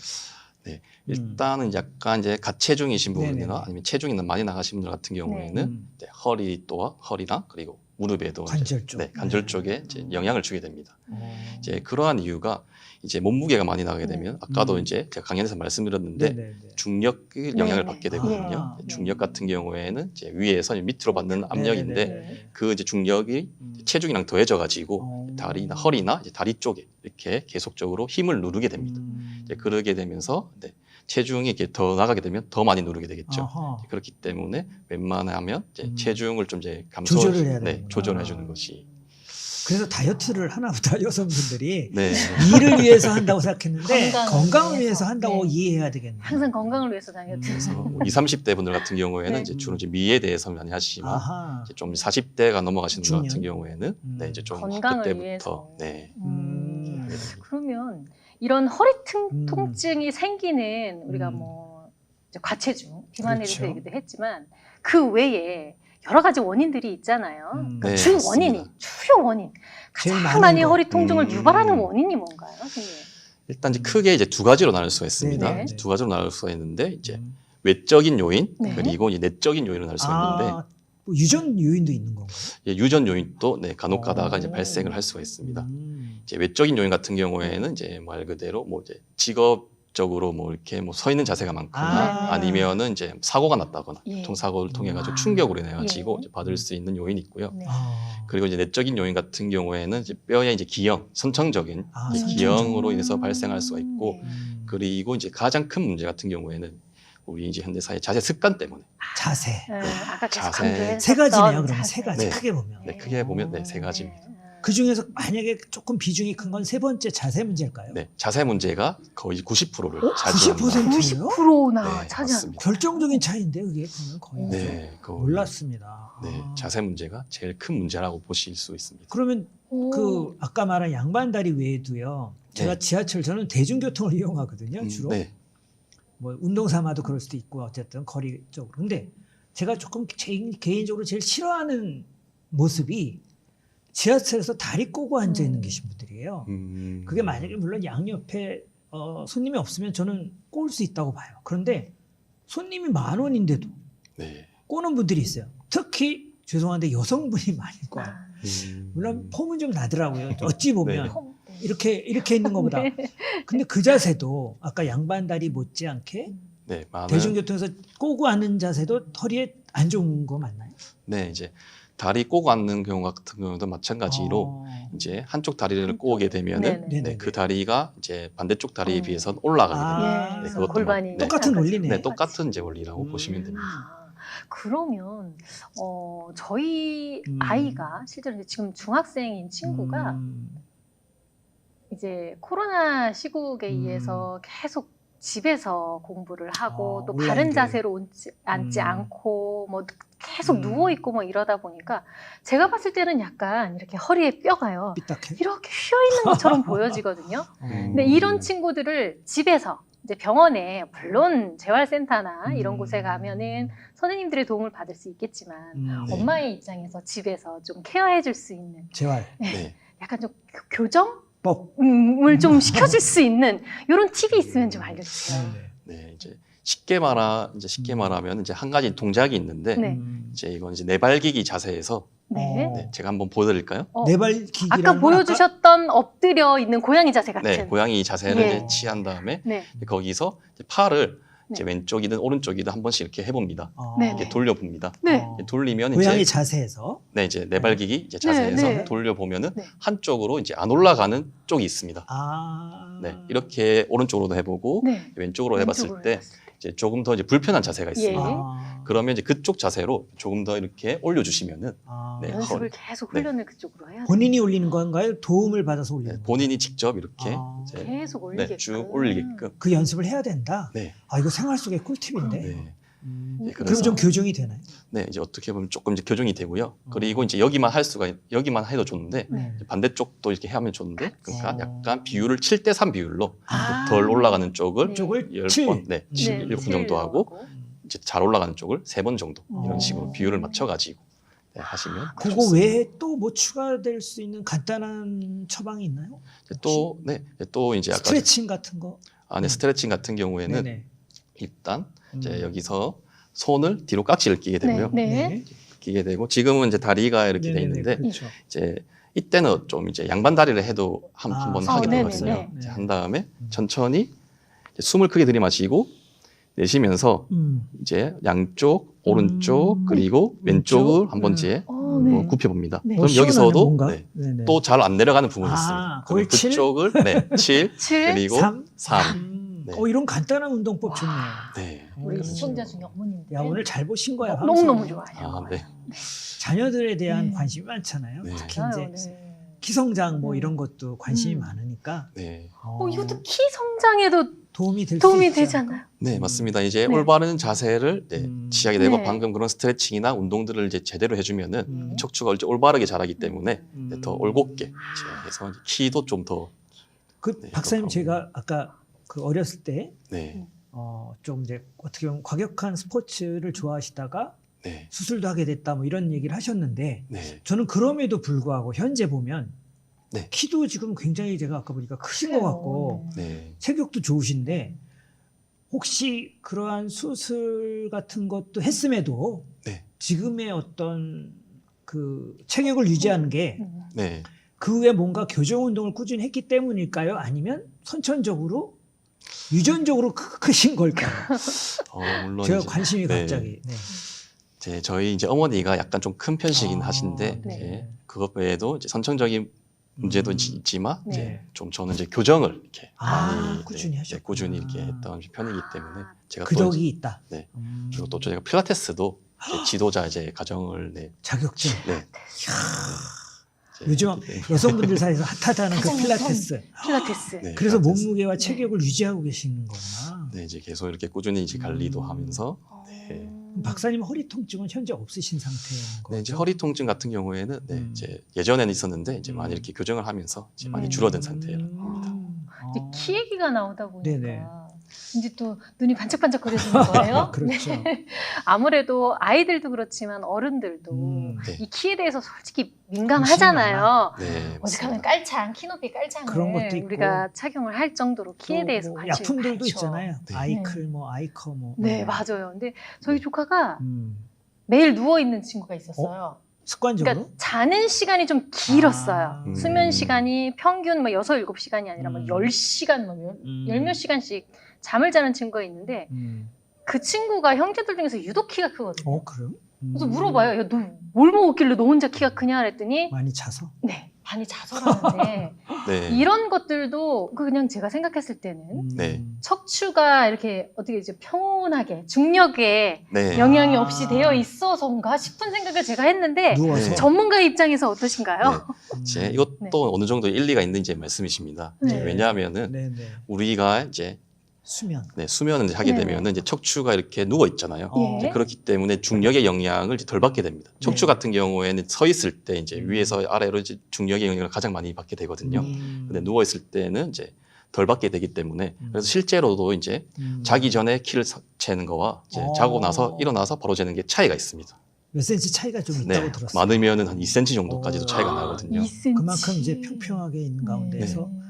일단은 약간 이제 가체중이신 네네네. 분이나 아니면 체중이 많이 나가신 분들 같은 경우에는 음. 이제 허리랑 그리고 무릎에도 이제, 관절 쪽. 네, 관절 네. 쪽에 이제 영향을 주게 됩니다. 어. 이제 그러한 이유가 이제 몸무게가 많이 나가게 되면 아까도 이제 제가 강연에서 말씀드렸는데 네네네. 중력의 영향을 네. 받게 되거든요. 아. 중력 같은 경우에는 이제 위에서 밑으로 받는 압력인데 네네네. 그 이제 중력이 체중이랑 더해져 가지고 어. 다리나 허리나 이제 다리 쪽에 이렇게 계속적으로 힘을 누르게 됩니다. 이제 그러게 되면서 네, 체중이 이렇게 더 나가게 되면 더 많이 누르게 되겠죠. 아하. 그렇기 때문에 웬만하면 이제 체중을 좀 이제 조절을 해야 네, 되는구나. 조절해 주는 것이 그래서 다이어트를 하나보다 여성분들이 네. 일을 위해서 한다고 생각했는데 건강을 건강을 위해서. 위해서 한다고 네. 이해해야 되겠네요. 항상 건강을 위해서 다이어트. 그래서 뭐 20, 30대 분들 같은 경우에는 네. 이제 주로 이제 미에 대해서 많이 하시지만 아하. 이제 좀 40대가 넘어가시는 분 같은 중년? 경우에는 네, 이제 좀 건강을 학교 때부터 위해서. 네. 음. 그러면 이런 허리 음. 통증이 생기는 우리가 음. 뭐 이제 과체중, 비만에 대해서 그렇죠. 얘기도 했지만 그 외에 여러 가지 원인들이 있잖아요. 그러니까 네, 주 맞습니다. 원인이 주요 원인 제일 가장 많은 많이 거. 허리 통증을 음. 유발하는 원인이 뭔가요, 선생님? 일단 이제 크게 이제 두 가지로 나눌 수가 있습니다. 네네. 두 가지로 나눌 수가 있는데 이제 음. 외적인 요인 네. 그리고 이제 내적인 요인을 나눌 수가 있는데 아, 뭐 유전 요인도 있는 건가요? 이제 유전 요인도 네, 간혹 가다가 오. 이제 발생을 할 수가 있습니다. 음. 이제 외적인 요인 같은 경우에는 이제 말 그대로 뭐 이제 직업적으로 뭐 이렇게 뭐 서 있는 자세가 많거나 아. 아니면은 이제 사고가 났다거나 예. 교통사고를 통해 가지고 아. 충격으로 인해 가지고 예. 이제 받을 수 있는 요인이 있고요. 네. 아. 그리고 이제 내적인 요인 같은 경우에는 이제 뼈의 이제 기형, 선천적인 아, 이제 선천적. 기형으로 인해서 발생할 수가 있고 네. 음. 그리고 이제 가장 큰 문제 같은 경우에는 우리 이제 현대사의 자세 습관 때문에 자세. 네, 아까 계속 자세. 강조했었던 세 가지네요. 그러면 자세. 세 가지 네. 크게 보면. 네, 크게 보면 네, 세 가지입니다. 그 중에서 만약에 조금 비중이 큰 건 세 번째 자세 문제일까요? 네, 자세 문제가 거의 90%를 차지합니다. 90%? 90%나 네, 차지하는 맞습니다. 결정적인 차이인데 그게 그러면 거의 네, 그 몰랐습니다. 네, 아. 자세 문제가 제일 큰 문제라고 보실 수 있습니다. 그러면 오. 그 아까 말한 양반다리 외에도요. 제가 네. 지하철 저는 대중교통을 이용하거든요. 주로 네, 뭐 운동 삼아도 그럴 수도 있고 어쨌든 거리 쪽으로. 근데 제가 조금 개인적으로 제일 싫어하는 모습이 지하철에서 다리 꼬고 앉아 있는 계신 분들이에요. 그게 만약에 물론 양옆에 손님이 없으면 저는 꼬을 수 있다고 봐요. 그런데 손님이 10,000원인데도 네, 꼬는 분들이 있어요. 특히 죄송한데 여성분이 많이 꼬아요. 아, 물론 폼은 좀 나더라고요. 어찌 보면 네. 이렇게 있는 것보다. 네. 근데 그 자세도 아까 양반다리 못지않게 네, 많은 대중교통에서 꼬고 앉는 자세도 허리에 안 좋은 거 맞나요? 네, 이제 다리 꼬고 앉는 경우 같은 경우도 마찬가지로 이제 한쪽 다리를 꼬게 되면은 네네. 네, 그 다리가 이제 반대쪽 다리에 비해서 올라가게 됩니다. 예, 네, 그것도 골반이 네. 똑같은 원리네. 네, 똑같은 이제 원리라고 보시면 됩니다. 아, 그러면 저희 아이가 실제로 이제 지금 중학생인 친구가 이제 코로나 시국에 의해서 계속 집에서 공부를 하고 또 바른 온라인으로. 자세로 앉지 않고 뭐 계속 누워 있고 뭐 이러다 보니까 제가 봤을 때는 약간 이렇게 허리에 뼈가요. 삐딱해. 이렇게 휘어 있는 것처럼 보여지거든요. 근데 이런 친구들을 집에서 이제 병원에 물론 재활센터나 이런 곳에 가면은 선생님들의 도움을 받을 수 있겠지만 네. 엄마의 입장에서 집에서 좀 케어해 줄 수 있는 재활. 네. 약간 좀 교정? 법. 을 좀 시켜줄 수 있는 이런 팁이 있으면 좀 알려주세요. 네, 이제 쉽게 말하면 이제 한 가지 동작이 있는데 네. 이제 이건 이제 내발기기 자세에서 네. 네, 제가 한번 보여드릴까요? 내발기기라는 아까 건 보여주셨던 엎드려 있는 고양이 자세 같은. 네, 고양이 자세를 네. 이제 취한 다음에 네. 거기서 이제 팔을 이제 네. 왼쪽이든 오른쪽이든 한 번씩 이렇게 해봅니다. 네, 이렇게 네. 돌려봅니다. 네. 이렇게 돌리면 고양이 이제 자세에서 네, 이제 내발기기 이제 자세에서 네. 돌려보면은 네. 한쪽으로 이제 안 올라가는 쪽이 있습니다. 네, 이렇게 오른쪽으로도 해보고 네. 왼쪽으로 해봤을 왼쪽으로 때 해봤을 때. 이제 조금 더 이제 불편한 자세가 있습니다. 예. 그러면 이제 그쪽 자세로 조금 더 이렇게 올려주시면은 네, 연습을 허리. 계속 네. 훈련을 그쪽으로 해야 돼요. 본인이 올리는 건가요? 도움을 받아서 올리는 네, 건가요? 본인이 직접 이렇게 아. 이제 계속 올리게끔. 네, 쭉 올리게끔. 그 연습을 해야 된다. 네, 아 이거 생활 속의 꿀팁인데. 네, 네, 그럼 그래서- 좀 교정이 되나요? 네, 이제 어떻게 보면 조금 이제 교정이 되고요. 그리고 이제 여기만 해도 좋은데 네. 이제 반대쪽도 이렇게 하면 좋은데, 그러니까 어. 약간 비율을 7대3 비율로 아. 덜 올라가는 쪽을 네. 쪽을 10번, 네, 네, 7번 정도 하고 이제 잘 올라가는 쪽을 3번 정도 이런 식으로 비율을 맞춰가지고 네, 하시면 그거 좋습니다. 외에 또 뭐 추가될 수 있는 간단한 처방이 있나요? 이제 또 이제 아까 스트레칭 같은 거? 네, 스트레칭 같은 경우에는 네네. 일단 이제 여기서 손을 뒤로 깍지를 끼게 되고요. 네. 끼게 되고 지금은 이제 다리가 이렇게 돼 네네네, 있는데 그렇죠. 이제 이때는 좀 이제 양반 다리를 해도 한번 하게 네네네. 되거든요. 이제 네. 한 다음에 천천히 이제 숨을 크게 들이마시고 내쉬면서 이제 양쪽, 오른쪽 그리고 왼쪽을 한 번째 네. 굽혀봅니다. 네. 그럼 시원하네, 여기서도 뭔가? 네, 네네. 또 잘 안 내려가는 부분이 아, 있습니다. 거기 그럼 그쪽을 7 7. 그리고 3. 3. 네. 이런 간단한 운동법 좋네요. 네. 우리 오. 시청자 중에 어머님들. 야 오늘 잘 보신 거야. 너무너무 방송. 좋아요. 아, 네. 자녀들에 대한 네. 관심이 많잖아요. 네. 특히 맞아요. 이제 네. 키성장 뭐 네. 이런 것도 관심이 음. 많으니까 네. 이것도 키 성장에도 도움이 될 수 도움이 있죠. 되잖아요. 네, 맞습니다. 이제 네. 올바른 자세를 취하게 되고 네. 방금 그런 스트레칭이나 운동들을 이제 제대로 해주면은 음. 척추가 이제 올바르게 자라기 때문에 이제 더 음. 올곧게 이제 해서 이제 키도 좀 더 그 네, 박사님 그렇고. 제가 아까 그 어렸을 때 네, 좀 이제 어떻게 보면 과격한 스포츠를 좋아하시다가 네, 수술도 하게 됐다 뭐 이런 얘기를 하셨는데 네, 저는 그럼에도 불구하고 현재 보면 네. 키도 지금 굉장히 제가 아까 보니까 크신 것 같고 네. 체격도 좋으신데 혹시 그러한 수술 같은 것도 했음에도 네. 지금의 어떤 그 체격을 유지하는 게 네. 그 후에 뭔가 교정 운동을 꾸준히 했기 때문일까요? 아니면 선천적으로 유전적으로 크신 걸까요? 물론 제가 이제, 관심이 네. 갑자기. 네. 이제 저희 이제 어머니가 약간 좀 큰 편이시긴 아, 하신데 네. 이제 그것 외에도 이제 선천적인 문제도 있지만 네. 이제 좀 저는 이제 교정을 이렇게 아, 많이 꾸준히 하셨구나. 꾸준히 이렇게 했던 편이기 때문에 제가 그 또 덕이 있다. 네. 음. 그리고 또 제가 필라테스도 이제 지도자 이제 과정을 자격증. 네. 요즘 네. 여성분들 사이에서 핫하다는 그 가장 필라테스. 필라테스. 네, 그래서 필라테스. 몸무게와 체격을 유지하고 계시는 거구나. 네, 이제 계속 이렇게 꾸준히 이제 관리도 하면서 네. 그럼 박사님 허리 통증은 현재 없으신 상태인 거죠? 네, 이제 허리 통증 같은 경우에는 네, 이제 예전에는 있었는데 이제 많이 이렇게 교정을 하면서 이제 많이 줄어든 상태입니다. 이제 키 얘기가 나오다 보니까 네네. 이제 또 눈이 반짝반짝 거려지는 거예요. 그렇죠. 아무래도 아이들도 그렇지만 어른들도 네. 이 키에 대해서 솔직히 민감하잖아요. 네, 어색하면 맞습니다. 깔창, 키높이 깔창을 그런 것도 있고. 우리가 착용을 할 정도로 키에 또 대해서 뭐 관심이 약품들도 많죠. 있잖아요. 네. 아이클, 뭐 아이커, 뭐. 네, 맞아요. 근데 저희 조카가 음. 매일 누워 있는 친구가 있었어요. 습관적으로? 그러니까 자는 시간이 좀 길었어요. 아. 수면 시간이 평균 뭐 6, 7시간이 아니라 뭐 10시간, 뭐 열 몇 시간씩 잠을 자는 친구가 있는데 그 친구가 형제들 중에서 유독 키가 크거든요. 그래요? 그래서 물어봐요. 야, 너 뭘 먹었길래 너 혼자 키가 크냐 그랬더니 많이 차서? 네, 많이 좌절하는데 네. 이런 것들도 그냥 제가 생각했을 때는 네. 척추가 이렇게 어떻게 이제 평온하게 중력에 네. 영향이 없이 되어 있어서인가 싶은 생각을 제가 했는데 누워서 네. 전문가의 입장에서 어떠신가요? 이제 이것도 네. 어느 정도 일리가 있는 이제 말씀이십니다. 이제 네. 왜냐하면은 네네. 우리가 이제 수면. 수면을 이제 하게 네. 되면은 이제 척추가 이렇게 누워 있잖아요. 어. 이제 그렇기 때문에 중력의 영향을 이제 덜 받게 됩니다. 척추 네. 같은 경우에는 서 있을 때 이제 음. 위에서 아래로 이제 중력의 영향을 가장 많이 받게 되거든요. 음. 근데 누워 있을 때는 이제 덜 받게 되기 때문에 음. 그래서 실제로도 이제 자기 전에 키를 재는 거와 이제 어. 자고 나서 일어나서 바로 재는 게 차이가 있습니다. 몇 센치 차이가 좀 있다고 네, 들었어요. 많으면은 한 2cm 정도까지도 오. 차이가 나거든요. 2cm. 그만큼 이제 평평하게 있는 가운데서 네.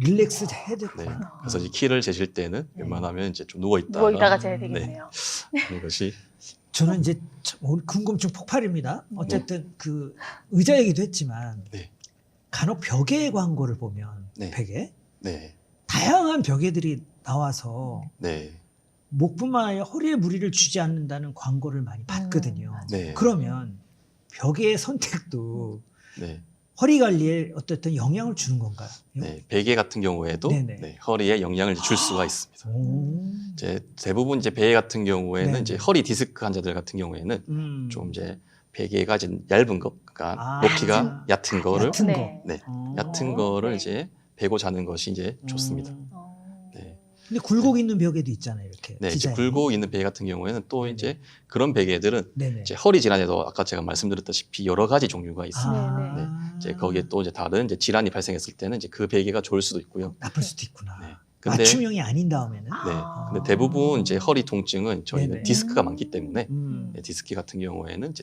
릴렉스 해야 네. 되겠구나. 그래서 이제 키를 재실 때는 네. 웬만하면 이제 좀 누워 있다가 누워있다가 재야 되겠네요. 하는 것이 저는 이제 참 오늘 궁금증 폭발입니다. 어쨌든 그 의자 얘기도 했지만 네. 간혹 벽에 광고를 보면 네. 베개 네, 다양한 벽에들이 나와서 네, 목뿐만 아니라 허리에 무리를 주지 않는다는 광고를 많이 봤거든요. 네, 그러면 벽의 선택도 네, 허리 관리에 어떤 영향을 주는 건가요? 네. 베개 같은 경우에도 네네. 네, 허리에 영향을 줄 수가 있습니다. 오. 이제 대부분 이제 베개 같은 경우에는 네. 이제 허리 디스크 환자들 같은 경우에는 좀 이제 베개가 이제 얇은 거, 그러니까 아, 높이가 얕은 거를 얕은 거. 네. 네, 어. 얕은 거를 네. 이제 베고 자는 것이 이제 좋습니다. 어. 네. 근데 굴곡 있는 벽에도 있잖아요, 이렇게. 네, 이제 디자인이. 굴곡 있는 베개 같은 경우에는 또 네네. 이제 그런 베개들은 네네. 이제 허리 질환에도 아까 제가 말씀드렸다시피 여러 가지 종류가 있습니다. 아. 이제 거기에 또 이제 다른 이제 질환이 발생했을 때는 이제 그 베개가 좋을 수도 있고요. 나쁠 수도 있구나. 네. 근데 맞춤형이 아닌 다음에는. 네. 아. 근데 대부분 이제 허리 통증은 저희는 네네. 디스크가 많기 때문에 음. 네, 디스크 같은 경우에는 이제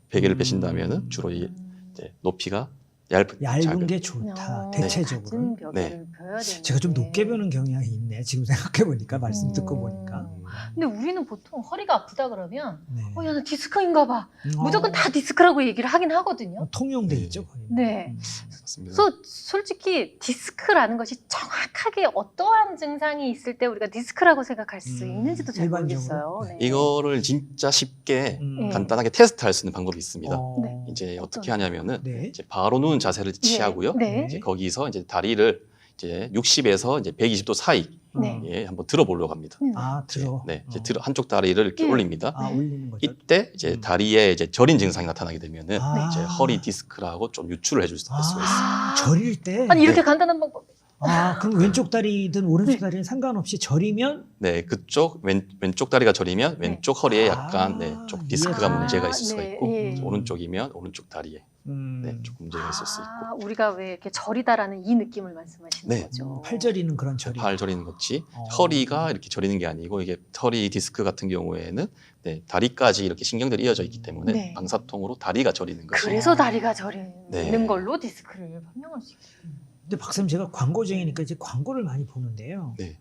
베개를 빼신다면은 주로 음. 이제 높이가 얇은 얇은 작은 게 좋다. 어, 대체적으로. 낮은 벽을 펴야 되는데. 제가 좀 높게 벼는 경향이 있네. 지금 생각해 보니까 말씀 듣고 보니까. 근데 우리는 보통 허리가 아프다 그러면 네. 야, 나 디스크인가 봐. 어. 무조건 다 디스크라고 얘기를 하긴 하거든요. 통용돼 네. 있죠, 거의. 네. 맞습니다. 그래서 솔직히 디스크라는 것이 정확하게 어떠한 증상이 있을 때 우리가 디스크라고 생각할 수 있는지도 잘 일반적으로? 모르겠어요. 네. 이거를 진짜 쉽게 음. 간단하게 테스트할 수 있는 방법이 있습니다. 어. 네. 이제 어떻게 하냐면은 네. 이제 바로 누운 자세를 취하고요. 네. 이제 거기서 이제 다리를 이제 60에서 이제 120도 사이에 네. 한번 들어보려고 합니다. 아, 들어. 네, 이제 어. 한쪽 다리를 이렇게 네. 올립니다. 아, 올리는 거죠. 이때 이제 다리에 이제 저린 증상이 나타나게 되면은 아. 이제 허리 디스크라고 좀 유추를 해줄 수가 있습니다. 아, 저릴 때. 아니 이렇게 네. 간단한 방법. 아, 그럼 왼쪽 다리든 오른쪽 네. 다리는 상관없이 저리면 네, 그쪽 왼쪽 다리가 저리면 네. 왼쪽 허리에 약간 아, 네, 좀 디스크가 이해가 문제가 아, 있을 수가 네, 있고 예. 오른쪽이면 오른쪽 다리에 네, 조금 문제가 있을 수 있고 아, 우리가 왜 이렇게 저리다라는 이 느낌을 말씀하시는 네. 거죠. 팔 저리는 그런 저리. 팔 저리는 것이 어. 허리가 이렇게 저리는 게 아니고 이게 허리 디스크 같은 경우에는 네, 다리까지 이렇게 신경들이 이어져 있기 때문에 네. 방사통으로 다리가 저리는 것이 그래서 다리가 저리는 네. 걸로 디스크를 판명할 수 있겠어요. 근데 박사님 제가 광고쟁이니까 이제 광고를 많이 보는데요. 네.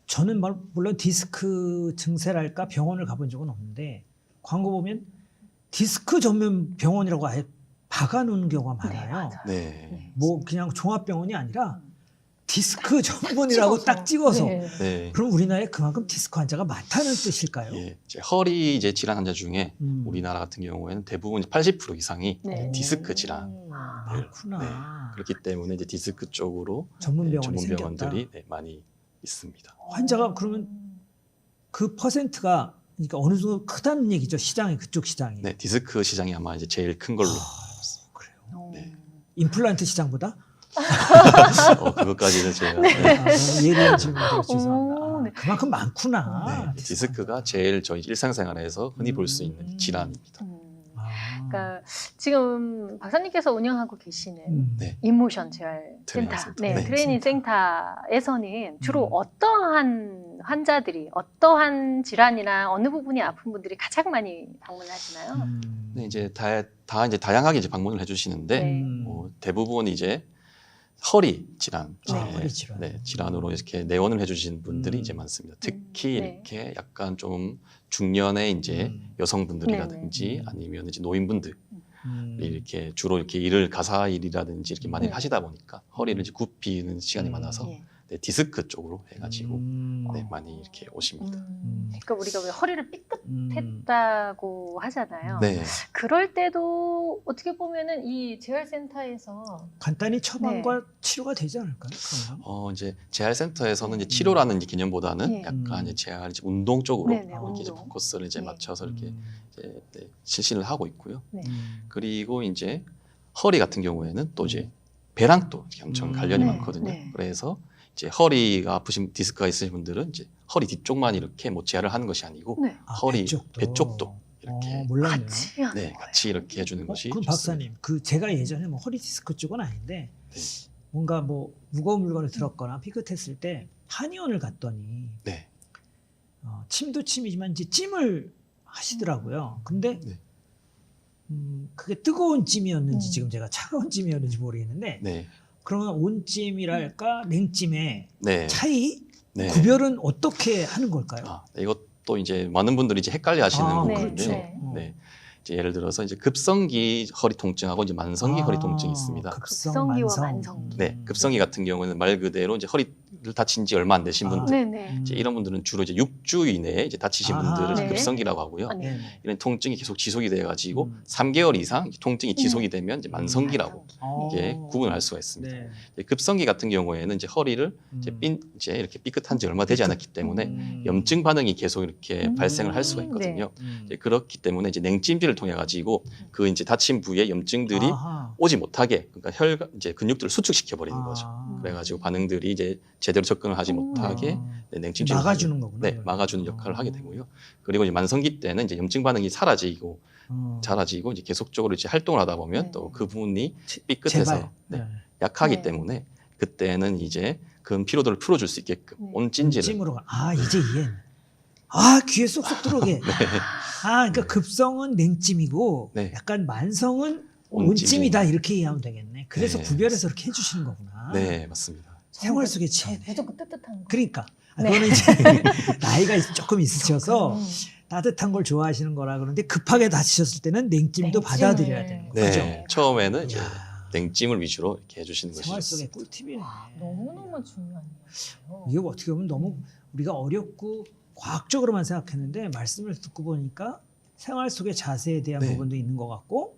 저는 물론 디스크 증세랄까 병원을 가본 적은 없는데 광고 보면 디스크 전문 병원이라고 아예 박아놓은 경우가 네, 많아요. 맞아요. 네. 뭐 그냥 종합병원이 아니라 디스크 전문이라고 딱 찍어서. 네. 네. 그럼 우리나라에 그만큼 디스크 환자가 많다는 뜻일까요? 예, 이제 허리 이제 질환 환자 중에 음. 우리나라 같은 경우에는 대부분 80% 이상이 네. 디스크 질환 오, 많구나. 그렇기 때문에 이제 디스크 쪽으로 전문 네, 병원이 전문 생겼다. 병원들이 네, 많이 있습니다. 환자가 그러면 그 퍼센트가 그러니까 어느 정도 크다는 얘기죠. 시장이 그쪽 시장이. 네, 디스크 시장이 아마 이제 제일 큰 걸로. 그래요. 어. 네. 임플란트 시장보다? 그것까지는 제가 네. 네. 아, 너무 예리한 질문들 죄송합니다. 오, 아, 네. 그만큼 많구나. 네, 디스크가 제일 저희 일상생활에서 흔히 볼 수 있는 질환입니다. 아. 그러니까 지금 박사님께서 운영하고 계시는 네. 인모션 재활 트레이닝 센터, 센터. 네, 네. 트레이닝 센터에서는 주로 음. 어떠한 환자들이 어떠한 질환이나 어느 부분이 아픈 분들이 가장 많이 방문하시나요? 네, 이제 다 이제 다양하게 이제 방문을 해주시는데 네. 대부분 이제 허리 질환, 허리 질환. 네, 질환으로 이렇게 내원을 해주시는 분들이 음. 이제 많습니다. 특히 네. 이렇게 약간 좀 중년의 이제 여성분들이라든지 네, 네. 아니면 이제 노인분들 음. 이렇게 주로 이렇게 일을 가사 일이라든지 이렇게 많이 네. 하시다 보니까 허리를 이제 굽히는 시간이 많아서 예. 네, 디스크 쪽으로 해가지고 네, 많이 이렇게 오십니다. 그러니까 우리가 왜 허리를 삐끗했다고 하잖아요. 네, 그럴 때도 어떻게 보면은 이 재활센터에서 간단히 처방과 치료가 되지 않을까요? 그러면? 이제 재활센터에서는 이제 치료라는 이제 개념보다는 네. 약간 이제 재활 이제 운동 쪽으로 네네, 이렇게 이제 운동. 포커스를 이제 네. 맞춰서 이렇게 음. 이제 네, 실시를 하고 있고요. 네. 그리고 이제 허리 같은 경우에는 또 이제 배랑 또 엄청 관련이 네, 많거든요. 네. 그래서 이제 허리가 아프신 디스크가 있으신 분들은 이제 허리 뒤쪽만 이렇게 뭐 재활을 하는 것이 아니고 네. 허리 배쪽도. 배 쪽도 이렇게 몰랐네요. 같이 하는 네, 거예요. 같이 이렇게 해주는 것이 그럼 좋습니다. 박사님, 그 제가 예전에 뭐 허리 디스크 쪽은 아닌데 뭔가 뭐 무거운 물건을 들었거나 삐끗했을 때 한의원을 갔더니 네, 침도 침이지만 이제 찜을 하시더라고요. 근데 네. 그게 뜨거운 찜이었는지 음. 지금 제가 차가운 찜이었는지 모르겠는데 네, 그러면 온찜이랄까 냉찜의 네, 차이 네. 구별은 어떻게 하는 걸까요? 이것도 이제 많은 분들이 이제 헷갈려하시는 네, 부분인데, 네. 네. 이제 예를 들어서 이제 급성기 허리 통증하고 이제 만성기 허리 통증이 있습니다. 급성기와 만성기. 네, 급성기 같은 경우는 말 그대로 이제 허리를 다친 지 얼마 안 되신 분들, 네네. 이제 이런 분들은 주로 이제 6주 이내에 이제 다치신 아하. 분들을 이제 네. 급성기라고 하고요. 아, 네. 이런 통증이 계속 지속이 돼가지고 음. 3개월 이상 이제 통증이 지속이 되면 이제 만성기라고 어. 이게 구분을 할 수가 있습니다. 네. 이제 급성기 같은 경우에는 이제 허리를 이제 이제 이렇게 삐끗한 지 얼마 되지 않았기 때문에 염증 반응이 계속 이렇게 발생을 할 수가 있거든요. 이제 그렇기 때문에 이제 냉찜질을 통해 가지고 그 이제 다친 부위에 염증들이 아하. 오지 못하게, 그러니까 혈관 이제 근육들을 수축시켜 버리는 거죠. 아. 그래가지고 반응들이 이제 제대로 접근을 하지 못하게 네, 냉찜질 막아주는 거구나. 네, 막아주는 역할을 하게 되고요. 그리고 이제 만성기 때는 이제 염증 반응이 사라지고 이제 계속적으로 이제 활동을 하다 보면 네. 또 그 부분이 제발. 삐끗해서 네, 약하기 네. 때문에 그때는 이제 그 피로도를 풀어줄 수 있게끔 네. 온찜질을 찜으로 이제 이해는. 귀에 쏙쏙 들어오게. 네. 그러니까 급성은 냉찜이고 네. 약간 만성은 온찜. 온찜이다 이렇게 이해하면 되겠네. 그래서 네. 구별해서 이렇게 해주시는 거구나. 네, 맞습니다. 생활 속의 지혜. 무조건 뜨뜻한 거. 그러니까 네. 그거는 이제 나이가 조금 있으셔서 따뜻한 걸 좋아하시는 거라 그러는데 급하게 다치셨을 때는 냉찜도 냉찜을. 받아들여야 되는 거죠. 네, 그죠? 처음에는 이제 이야, 냉찜을 위주로 이렇게 해주시는 것이 생활 좋습니다. 속의 꿀팁이네. 너무너무 중요한 거예요. 이게 어떻게 보면 너무 우리가 어렵고 과학적으로만 생각했는데 말씀을 듣고 보니까 생활 속의 자세에 대한 네. 부분도 있는 것 같고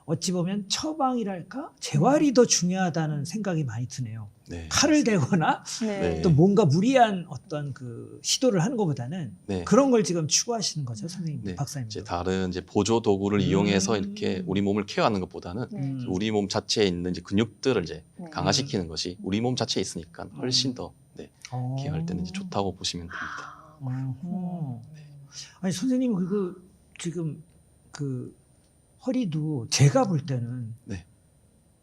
어찌 보면 처방이랄까 재활이 더 중요하다는 생각이 많이 드네요. 네, 칼을 대거나 네. 네. 또 뭔가 무리한 어떤 그 시도를 하는 것보다는 네. 그런 걸 지금 추구하시는 거죠, 선생님, 네. 박사님. 이제 다른 이제 보조 도구를 이용해서 이렇게 우리 몸을 케어하는 것보다는 네. 우리 몸 자체에 있는 이제 근육들을 이제 네. 강화시키는 것이 우리 몸 자체에 있으니까 훨씬 더 네, 케어할 때는 이제 좋다고 보시면 됩니다. 어허. 아니 선생님 지금 그 허리도 제가 볼 때는 네.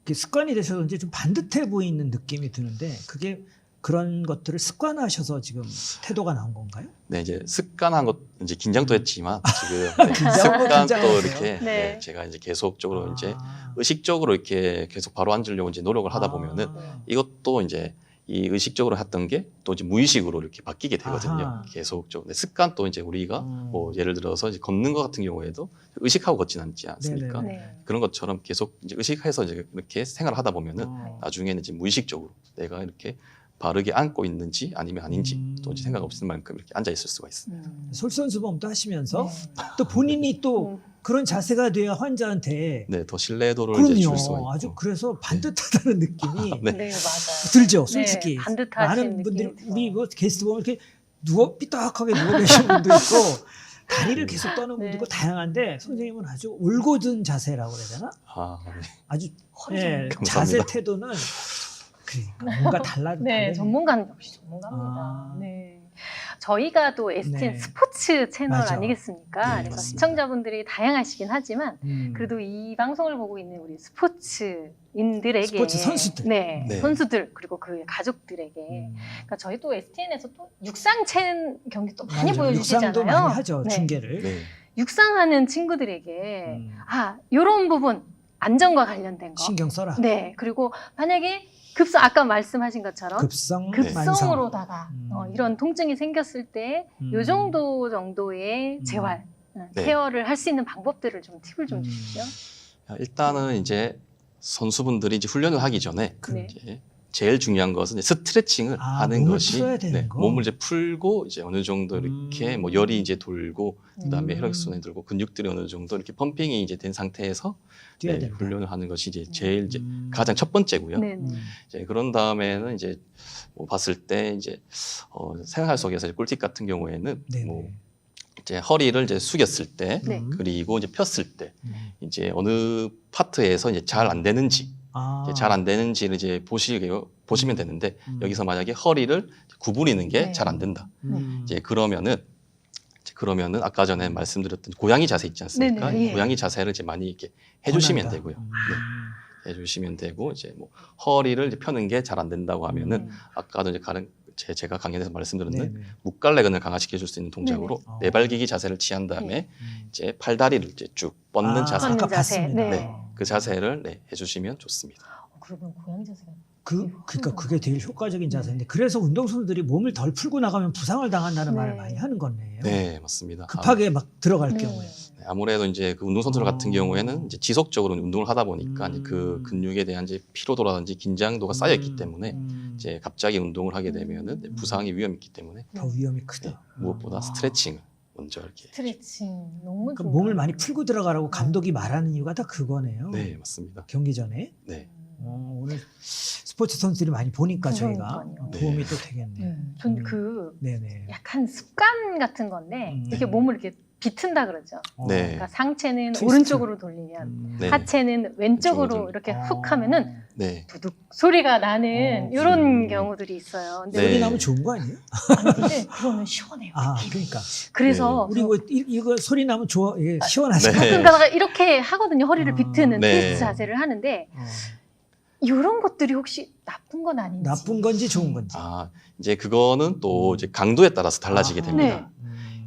이게 습관이 되셔서 이제 좀 반듯해 보이는 느낌이 드는데 그게 그런 것들을 습관하셔서 지금 태도가 나온 건가요? 네, 이제 습관한 것 이제 긴장도 했지만 지금 네, 긴장하고 습관 또 긴장하세요. 이렇게 네. 네, 제가 이제 계속적으로 이제 아. 의식적으로 이렇게 계속 바로 앉으려고 이제 노력을 하다 보면은 이것도 이제 이 의식적으로 했던 게 또 이제 무의식으로 이렇게 바뀌게 되거든요. 아하. 계속적으로. 근데 습관 또 이제 우리가 뭐 예를 들어서 이제 걷는 것 같은 경우에도 의식하고 걷진 않지 않습니까? 네네. 네. 그런 것처럼 계속 이제 의식해서 이제 이렇게 생활을 하다 보면은 어. 나중에는 이제 무의식적으로 내가 이렇게 바르게 앉고 있는지 아니면 아닌지 또 이제 생각 없을 만큼 이렇게 앉아 있을 수가 있습니다. 솔선수범도 하시면서 네. 또 본인이 또 그런 자세가 돼야 환자한테 네, 더 신뢰도를 이제 줄 수가 그럼요. 있고. 아주 그래서 반듯하다는 느낌이 네. 네, 맞아요. 들죠, 솔직히. 네, 반듯하신 많은 분들 느낌이 들어요. 우리 뭐 게스트 보면 이렇게 삐딱하게 누워 계신 분도 있고 다리를 계속 떠는 분도 네. 있고 다양한데 선생님은 아주 올곧은 자세라고 그래야 되나? 아, 네. 아주 허리 좀- 감사합니다. 자세 태도는 그러니까 뭔가 네, 다르네. 전문가는 역시 전문가입니다. 아. 네. 저희가 또 STN 네. 스포츠 채널 맞아. 아니겠습니까? 네, 그래서 맞습니다. 시청자분들이 다양하시긴 하지만 그래도 이 방송을 보고 있는 우리 스포츠인들에게 스포츠 선수들. 네, 네. 선수들 그리고 그 가족들에게 그러니까 저희 또 STN에서 또 육상체 경기 또 많이 맞아. 보여주시잖아요. 육상도 많이 하죠, 네. 중계를. 네. 육상하는 친구들에게 이런 부분 안전과 관련된 거. 신경 써라. 네, 그리고 만약에 급성 아까 말씀하신 것처럼 급성으로다가 이런 통증이 생겼을 때 요 정도의 재활 네. 케어를 할 수 있는 방법들을 좀 팁을 좀 주시죠. 일단은 이제 선수분들이 이제 훈련을 하기 전에 네. 이제 제일 중요한 것은 이제 스트레칭을 하는 몸을 것이 풀어야 되는 거. 몸을 이제 풀고 이제 어느 정도 이렇게 뭐 열이 이제 돌고 그다음에 음. 혈액순환이 돌고 근육들이 어느 정도 이렇게 펌핑이 이제 된 상태에서 뛰어야 네, 된다. 훈련을 하는 것이 이제 제일 이제 음. 가장 첫 번째고요. 네. 음. 이제 그런 다음에는 이제 뭐 봤을 때 이제 생활 속에서 이제 꿀팁 같은 경우에는 네네. 뭐 이제 허리를 이제 숙였을 때 네. 그리고 이제 폈을 때 음. 이제 어느 파트에서 이제 잘 안 되는지 아. 잘 안 되는지를 이제 보시면 되는데 음. 여기서 만약에 허리를 구부리는 게 네. 잘 안 된다. 음. 이제 그러면은 아까 전에 말씀드렸던 고양이 자세 있지 않습니까? 네네, 예. 고양이 자세를 이제 많이 이렇게 해주시면 권한다. 되고요. 음. 네. 해주시면 되고 이제 뭐 허리를 이제 펴는 게 잘 안 된다고 하면은 음. 아까도 이제 제가 강연에서 말씀드렸는 네네. 목갈래근을 강화시켜 줄 수 있는 동작으로 네네. 네발기기 자세를 취한 다음에 네. 이제 팔다리를 이제 쭉 뻗는 자세. 뻗는 아까 자세. 봤습니다. 네. 그 자세를 해주시면 좋습니다. 그러면 고양이 자세가 그러니까 그게 되게 효과적인 자세인데 그래서 운동선수들이 몸을 덜 풀고 나가면 부상을 당한다는 네. 말을 많이 하는 거네요. 네, 맞습니다. 급하게 막 들어갈 네. 경우에. 아무래도 이제 그 운동선수 같은 경우에는 이제 지속적으로 운동을 하다 보니까 이제 그 근육에 대한 이제 피로도라든지 긴장도가 쌓여있기 때문에 이제 갑자기 운동을 하게 되면은 이제 부상의 위험이 있기 때문에 더 위험이 크다. 네, 무엇보다 스트레칭을 먼저 이렇게. 스트레칭 너무 그러니까 좋아요. 몸을 많이 풀고 들어가라고 감독이 말하는 이유가 다 그거네요. 네, 맞습니다. 경기 전에. 네. 오늘 스포츠 선수들이 많이 보니까 저희가 그러니까요. 도움이 네. 또 되겠네요. 전 그 네네. 약간 습관 같은 건데 음. 이렇게 몸을 이렇게 비튼다 그러죠. 네. 그러니까 상체는 트위스트. 오른쪽으로 돌리면 네. 하체는 왼쪽으로 왼쪽으로 이렇게 훅 하면은 네. 두둑 소리가 나는 이런 경우들이 있어요. 근데 네. 소리 나면 좋은 거 아니에요? 아니 근데 그거는 시원해요. 아, 그러니까 그래서 우리 이거 소리 나면 좋아, 예, 시원하죠. 네. 가끔 가다가 이렇게 하거든요. 허리를 비트는 네. 트위스트 자세를 하는데 어, 이런 것들이 혹시 나쁜 건 아닌지. 나쁜 건지 좋은 건지. 아, 이제 그거는 또 이제 강도에 따라서 달라지게 아, 됩니다.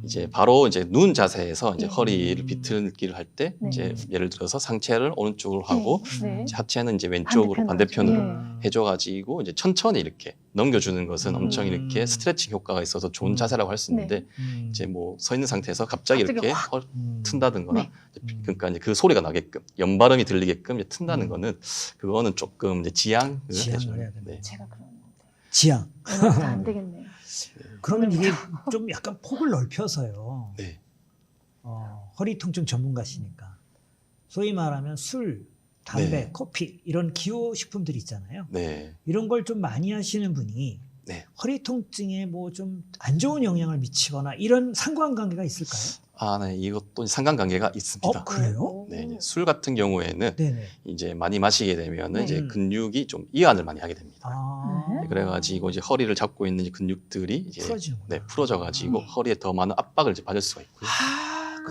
이제 바로 이제 누운 자세에서 이제 네. 허리를 비틀기를 할 때 네. 이제 예를 들어서 상체를 오른쪽으로 하고 네. 이제 하체는 이제 왼쪽으로 반대편으로 네. 해줘가지고 이제 천천히 이렇게 넘겨주는 것은 엄청 이렇게 스트레칭 효과가 있어서 좋은 자세라고 할 수 있는데 이제 뭐 서 있는 상태에서 갑자기 갑자기 이렇게 확 튼다든거나 네. 그러니까 이제 그 소리가 나게끔 연발음이 들리게끔 이제 튼다는 거는 그거는 조금 이제 지양을 지양을 해줘요. 해야 된다. 네. 제가 그런 건데. 지향. 안 되겠네요. 그러면 이게 좀 약간 폭을 넓혀서요. 네. 허리 통증 전문가시니까 소위 말하면 술, 담배, 네. 커피 이런 기호 식품들 있잖아요. 네. 이런 걸 좀 많이 하시는 분이 네. 허리 통증에 뭐 좀 안 좋은 영향을 미치거나 이런 상관관계가 있을까요? 아, 네. 이것도 상관관계가 있습니다. 그래요? 네. 이제 술 같은 경우에는 네네. 이제 많이 마시게 되면은 네. 이제 근육이 좀 이완을 많이 하게 됩니다. 아, 네. 네, 그래가지고 이제 허리를 잡고 있는 이 근육들이 이제 풀어지는. 네, 풀어져가지고 허리에 더 많은 압박을 이제 받을 수가 있고요.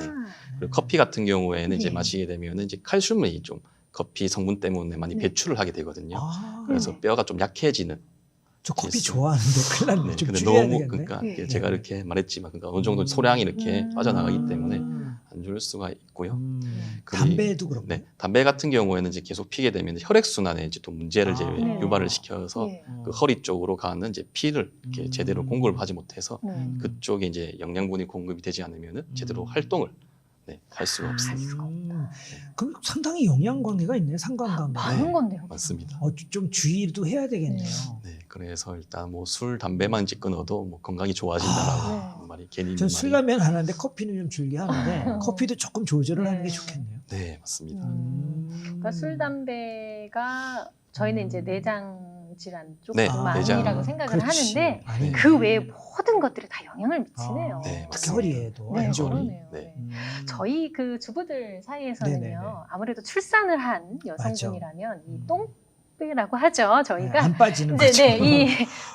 네. 아, 그리고 커피 같은 경우에는 이제 네. 마시게 되면은 이제 칼슘이 좀 커피 성분 때문에 많이 네. 배출을 하게 되거든요. 아, 그래서 네. 뼈가 좀 약해지는. 저 커피 있어요. 좋아하는데 큰일 났네. 네, 좀 근데 줄여야 너무 되겠네. 그러니까 네. 제가 이렇게 말했지만 그러니까 어느 정도 소량이 이렇게 빠져나가기 때문에 안 좋을 수가 있고요. 그리고 담배도 그렇고. 네, 담배 같은 경우에는 이제 계속 피게 되면 혈액 순환에 이제 또 문제를 이제 네. 유발을 시켜서 네. 그 허리 쪽으로 가는 이제 피를 이렇게 제대로 공급을 하지 못해서 네. 그쪽에 이제 영양분이 공급이 되지 않으면은 제대로 활동을 할 수가 할 없습니다. 수가 없다. 그럼 상당히 영향관계가 있네요. 상관관계가. 많은 건데요. 맞습니다. 좀 주의도 해야 되겠네요. 네, 그래서 일단 뭐 술, 담배만 이제 끊어도 뭐 건강이 좋아진다라고 말이 괜히 있는 전 말이. 술라면 하는데 커피는 좀 줄게 하는데 커피도 조금 조절을 하는 게 네. 좋겠네요. 네, 맞습니다. 그러니까 술, 담배가 저희는 이제 내장 질환 네, 쪽만이라고 내장. 생각을 그렇지. 하는데 아니, 그 외에 모든 것들이 다 영향을 미치네요. 네, 특히 맞습니다. 허리에도 네, 안 좋은. 그러네요. 네. 네. 음. 저희 그 주부들 사이에서는요, 네네네. 아무래도 출산을 한 여성분이라면 이 음. 똥배라고 하죠. 네, 저희가 안 빠지는 이제 거죠. 이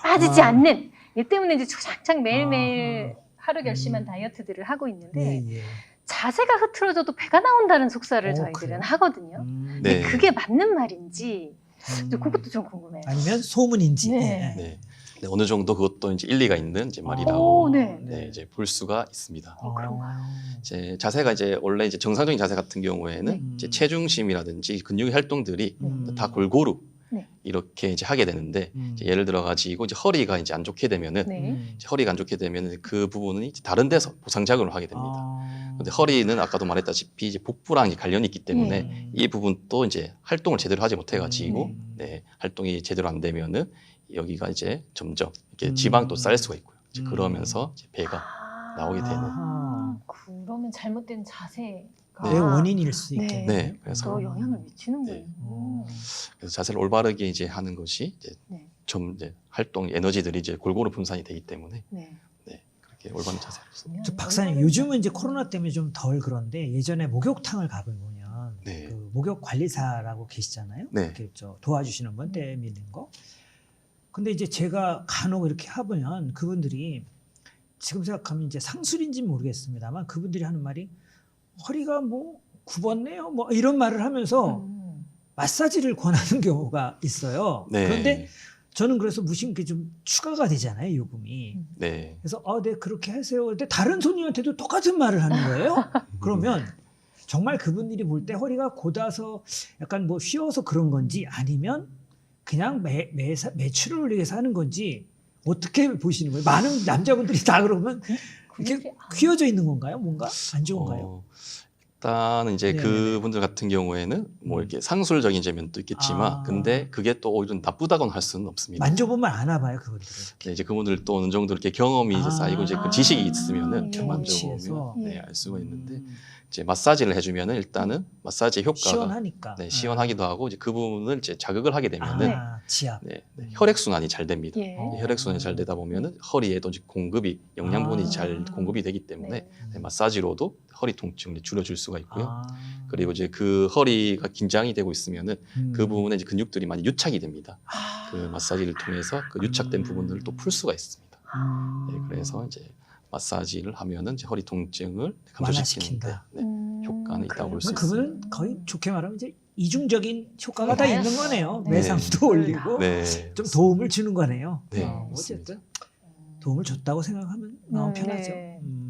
빠지지 아. 않는 얘 때문에 이제 주장창 매일매일 아하. 하루 결심한 다이어트들을 하고 있는데 예, 예. 자세가 흐트러져도 배가 나온다는 속사를 저희들은 그래요? 하거든요. 네. 근데 그게 맞는 말인지 이제 그것도 좀 궁금해요. 아니면 소문인지. 네. 네. 네. 네, 어느 정도 그것도 이제 일리가 있는 이제 말이라고 오, 네. 네, 이제 볼 수가 있습니다. 그런가요? 이제 자세가 이제 원래 이제 정상적인 자세 같은 경우에는 네. 이제 체중심이라든지 근육의 활동들이 다 음. 골고루 네. 이렇게 이제 하게 되는데 이제 예를 들어 가지고 이제 허리가 이제 안 좋게 되면은 네. 이제 허리가 안 좋게 되면은 그 부분은 이제 다른 데서 보상 작용을 하게 됩니다. 근데 허리는 아까도 말했다시피 이제 복부랑 이제 관련이 있기 때문에 음. 이 부분도 이제 활동을 제대로 하지 못해가지고 음. 네, 활동이 제대로 안 되면은 여기가 이제 점점 이렇게 지방도 쌓일 수가 있고요. 이제 그러면서 이제 배가 나오게 되는. 아하. 그러면 잘못된 자세가 내 원인일 수 네. 있겠네. 네, 그래서 더 영향을 미치는군요. 네. 그래서 자세를 올바르게 이제 하는 것이 이제 네. 좀 이제 활동 에너지들이 이제 골고루 분산이 되기 때문에 네. 네, 그렇게 올바른 자세를 씁니다. 저 박사님 요즘은 이제 코로나 때문에 좀 덜 그런데 예전에 목욕탕을 가보면 네. 그 목욕 관리사라고 계시잖아요. 네. 이렇게 저 도와주시는 분 때 밀는 거. 근데 이제 제가 간혹 이렇게 해보면 그분들이 지금 생각하면 이제 상술인지 모르겠습니다만 그분들이 하는 말이 허리가 뭐 굽었네요 뭐 이런 말을 하면서 마사지를 권하는 경우가 있어요. 네. 그런데 저는 그래서 무심게 좀 추가가 되잖아요, 요금이. 네. 그래서 네 그렇게 하세요. 근데 다른 손님한테도 똑같은 말을 하는 거예요. 그러면 정말 그분들이 볼 때 허리가 곧아서 약간 뭐 쉬어서 그런 건지 아니면 그냥 매출을 올리기 위해서 하는 건지 어떻게 보시는 거예요? 많은 남자분들이 다 그러면 이렇게 휘어져 있는 건가요? 뭔가 안 좋은가요? 일단은 이제 네네네. 그분들 같은 경우에는 뭐 이렇게 상술적인 면도 있겠지만 아. 근데 그게 또 오히려 나쁘다고는 할 수는 없습니다. 만져보면 아나 봐요, 그분들은. 네, 이제 그분들 또 어느 정도 이렇게 경험이 이제 쌓이고 이제 그 지식이 있으면은 예. 만져보면 경험치에서. 네, 알 수가 있는데 음, 이제 마사지를 해주면은 일단은 마사지 효과가 시원하니까. 네, 시원하기도 하고 이제 그 부분을 이제 자극을 하게 되면은 지압. 네, 혈액 순환이 잘 됩니다. 예. 혈액 순환이 잘 되다 보면은 허리에도 이제 공급이 영양분이 아. 잘 공급이 되기 때문에 네. 네, 마사지로도 허리 통증을 줄여줄 수가 있고요. 아. 그리고 이제 그 허리가 긴장이 되고 있으면은 음. 그 부분에 이제 근육들이 많이 유착이 됩니다. 아. 그 마사지를 통해서 그 유착된 부분들을 또 풀 수가 있습니다. 음. 네, 그래서 이제 마사지를 하면은 이제 허리 통증을 감소시키는데 완화시킨다. 네, 효과는 있다고 볼 수 그럼 그분은 있습니다. 거의 좋게 말하면 이제 이중적인 효과가 다 네. 있는 거네요. 네. 매상도 올리고 네, 좀 도움을 주는 거네요. 네, 어쨌든 맞습니다. 도움을 줬다고 생각하면 마음 편하죠. 네. 음.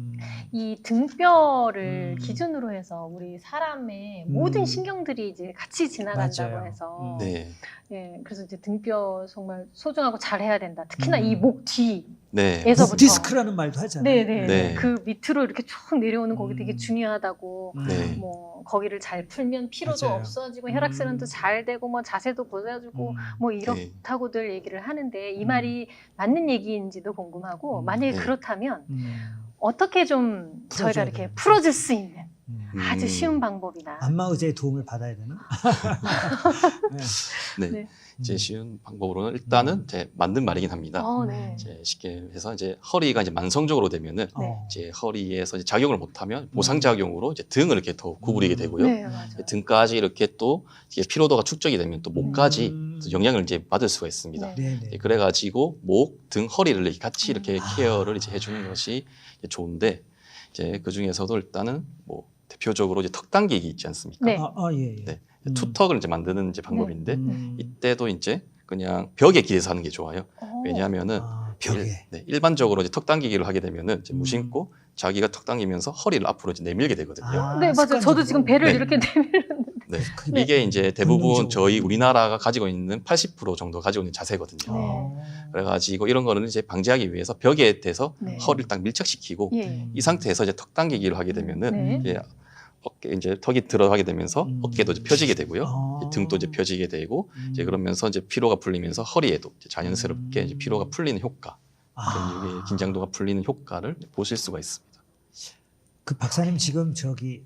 이 등뼈를 음. 기준으로 해서 우리 사람의 음. 모든 신경들이 이제 같이 지나간다고 맞아요. 해서 네, 예, 그래서 이제 등뼈 정말 소중하고 잘 해야 된다. 특히나 음. 이 목 뒤. 네, 에서부터. 목 디스크라는 말도 하잖아요. 네네. 네. 그 밑으로 이렇게 쭉 내려오는 거기 되게 음. 중요하다고. 네. 뭐 거기를 잘 풀면 피로도 맞아요. 없어지고 혈액순환도 잘 되고 뭐 자세도 보여주고 음. 뭐 네. 이렇다고들 얘기를 하는데 이 말이 맞는 얘기인지도 궁금하고 만약에 네. 그렇다면 음. 어떻게 좀 저희가 풀어줘야 이렇게 되는데. 풀어줄 수 있는 음. 아주 쉬운 방법이나 안마의자의 도움을 받아야 되나? 네. 네. 이제 쉬운 방법으로는 일단은 이제 맞는 말이긴 합니다. 네. 이제 쉽게 해서 이제 허리가 이제 만성적으로 되면은 네. 이제 허리에서 이제 작용을 못하면 보상작용으로 이제 등을 이렇게 더 구부리게 되고요. 네, 맞아요. 등까지 이렇게 또 이게 피로도가 축적이 되면 또 목까지 음. 또 영향을 이제 받을 수가 있습니다. 네. 네네. 그래가지고 목, 등, 허리를 이렇게 같이 이렇게 아. 케어를 이제 해주는 것이 이제 좋은데 이제 그 중에서도 일단은 뭐 대표적으로 이제 턱 당기기 있지 않습니까? 네. 예, 예. 네. 투턱을 이제 만드는 이제 방법인데 음. 이때도 이제 그냥 벽에 기대서 하는 게 좋아요. 왜냐하면은 벽에. 일반적으로 이제 턱 당기기를 하게 되면은 이제 음. 무심코 자기가 턱 당기면서 허리를 앞으로 이제 내밀게 되거든요. 네, 맞아요. 저도 지금 배를 네. 이렇게 내밀었는데. 네. 네. 이게 이제 대부분 본능적으로. 저희 우리나라가 가지고 있는 80% 정도 가지고 있는 자세거든요. 네. 그래가지고 이런 거는 이제 방지하기 위해서 벽에 대서 네. 허리를 딱 밀착시키고 예. 이 상태에서 이제 턱 당기기를 하게 되면은 네. 이제 어깨 이제 턱이 들어가게 되면서 음. 어깨도 이제 펴지게 되고요. 아. 등도 이제 펴지게 되고 이제 그러면서 이제 피로가 풀리면서 허리에도 이제 자연스럽게 이제 피로가 풀리는 효과, 근육의 긴장도가 풀리는 효과를 보실 수가 있습니다. 그 박사님 지금 저기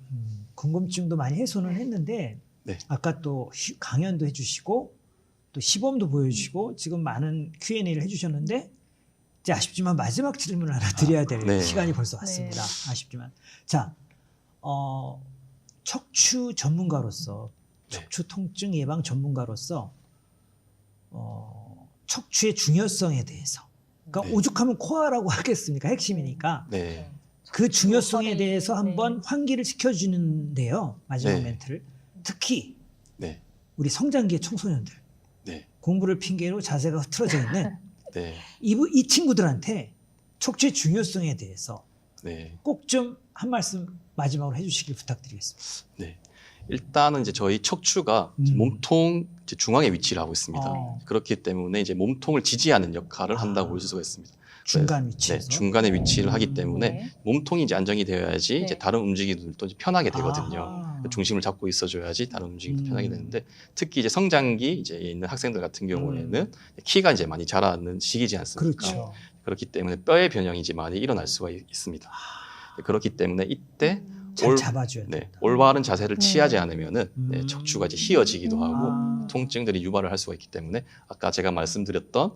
궁금증도 많이 해소는 했는데 네. 아까 또 강연도 해주시고 또 시범도 보여주시고 지금 많은 Q&A를 해주셨는데 이제 아쉽지만 마지막 질문을 하나 드려야 될 네. 시간이 벌써 왔습니다. 아쉽지만 자 척추 전문가로서 네. 척추 통증 예방 전문가로서 척추의 중요성에 대해서 그러니까 네. 오죽하면 코아라고 하겠습니까? 핵심이니까 네. 그 중요성에 허리, 대해서 한번 환기를 시켜주는데요. 마지막 네. 멘트를 특히 네. 우리 성장기의 청소년들 네. 공부를 핑계로 자세가 흐트러져 있는 네. 이 친구들한테 척추의 중요성에 대해서 네. 꼭 좀 한 말씀 마지막으로 해주시길 부탁드리겠습니다. 네. 일단은 이제 저희 척추가 이제 몸통 이제 중앙에 위치를 하고 있습니다. 어. 그렇기 때문에 이제 몸통을 지지하는 역할을 한다고 볼 수가 있습니다. 중간 네, 위치에서. 중간에 위치를 하기 때문에 네. 몸통이 이제 안정이 되어야지 네. 이제 다른 움직이들도 이제 편하게 되거든요. 아. 중심을 잡고 있어줘야지 다른 움직임도 편하게 음. 되는데 특히 이제 성장기 이제 있는 학생들 같은 경우에는 키가 이제 많이 자라는 시기지 않습니까? 그렇죠. 그렇기 때문에 뼈의 변형이 이제 많이 일어날 수가 있습니다. 그렇기 때문에 이때 잘 잡아줘야 네, 된다. 올바른 자세를 네. 취하지 않으면은 네, 음. 척추가 이제 휘어지기도 하고 아. 통증들이 유발을 할 수가 있기 때문에 아까 제가 말씀드렸던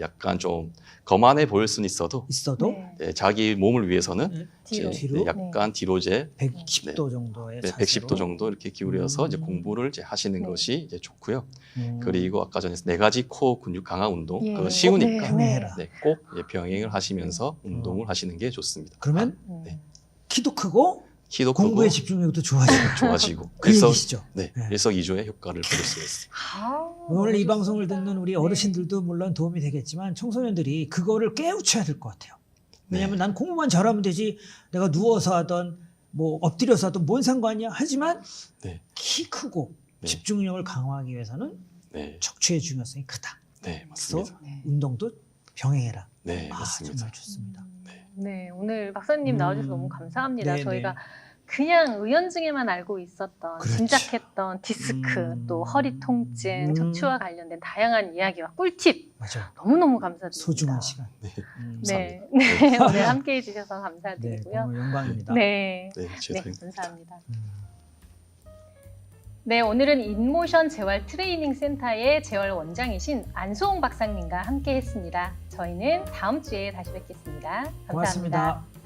약간 좀 거만해 보일 수는 있어도 있어도 네. 네, 자기 몸을 위해서는 네. 뒤로. 이제 뒤로? 약간 뒤로 이제 110도 정도의 네, 자세로. 110도 정도 이렇게 기울여서 이제 음. 공부를 이제 하시는 네. 것이 이제 좋고요. 음. 그리고 아까 전에 4가지 코어 근육 강화 운동 예. 그거 쉬우니까 네. 병행해라. 네, 꼭 이제 병행을 하시면서 운동을 하시는 게 좋습니다. 그러면 네. 키도 크고 키도 공부에 크고 집중력도 좋아지고. 좋아지고 그 얘기시죠. 네, 네. 일석이조의 효과를 보실 수가 있습니다. 아, 오늘 이 너무 방송을 좋습니다. 듣는 우리 네. 어르신들도 물론 도움이 되겠지만 청소년들이 그거를 깨우쳐야 될 것 같아요. 왜냐하면 네. 난 공부만 잘하면 되지 내가 누워서 하던 뭐 엎드려서 하던 뭔 상관이야 하지만 네. 키 크고 네. 집중력을 강화하기 위해서는 네, 척추의 중요성이 크다. 네, 맞습니다. 네. 운동도 병행해라. 네, 아, 맞습니다. 정말 좋습니다. 네, 오늘 박사님 나와주셔서 너무 감사합니다. 네, 저희가 네. 그냥 의연증에만 알고 있었던, 그렇죠. 짐작했던 디스크, 또 허리 통증, 척추와 관련된 다양한 이야기와 꿀팁 맞아. 너무너무 감사드립니다. 소중한 시간. 네, 네, 네, 오늘 함께해 주셔서 네, 감사드리고요. 너무 영광입니다. 네, 네, 네, 제가 감사합니다. 음. 네, 오늘은 인모션 재활 트레이닝 센터의 재활 원장이신 안소홍 박사님과 함께했습니다. 저희는 다음 주에 다시 뵙겠습니다. 감사합니다. 고맙습니다.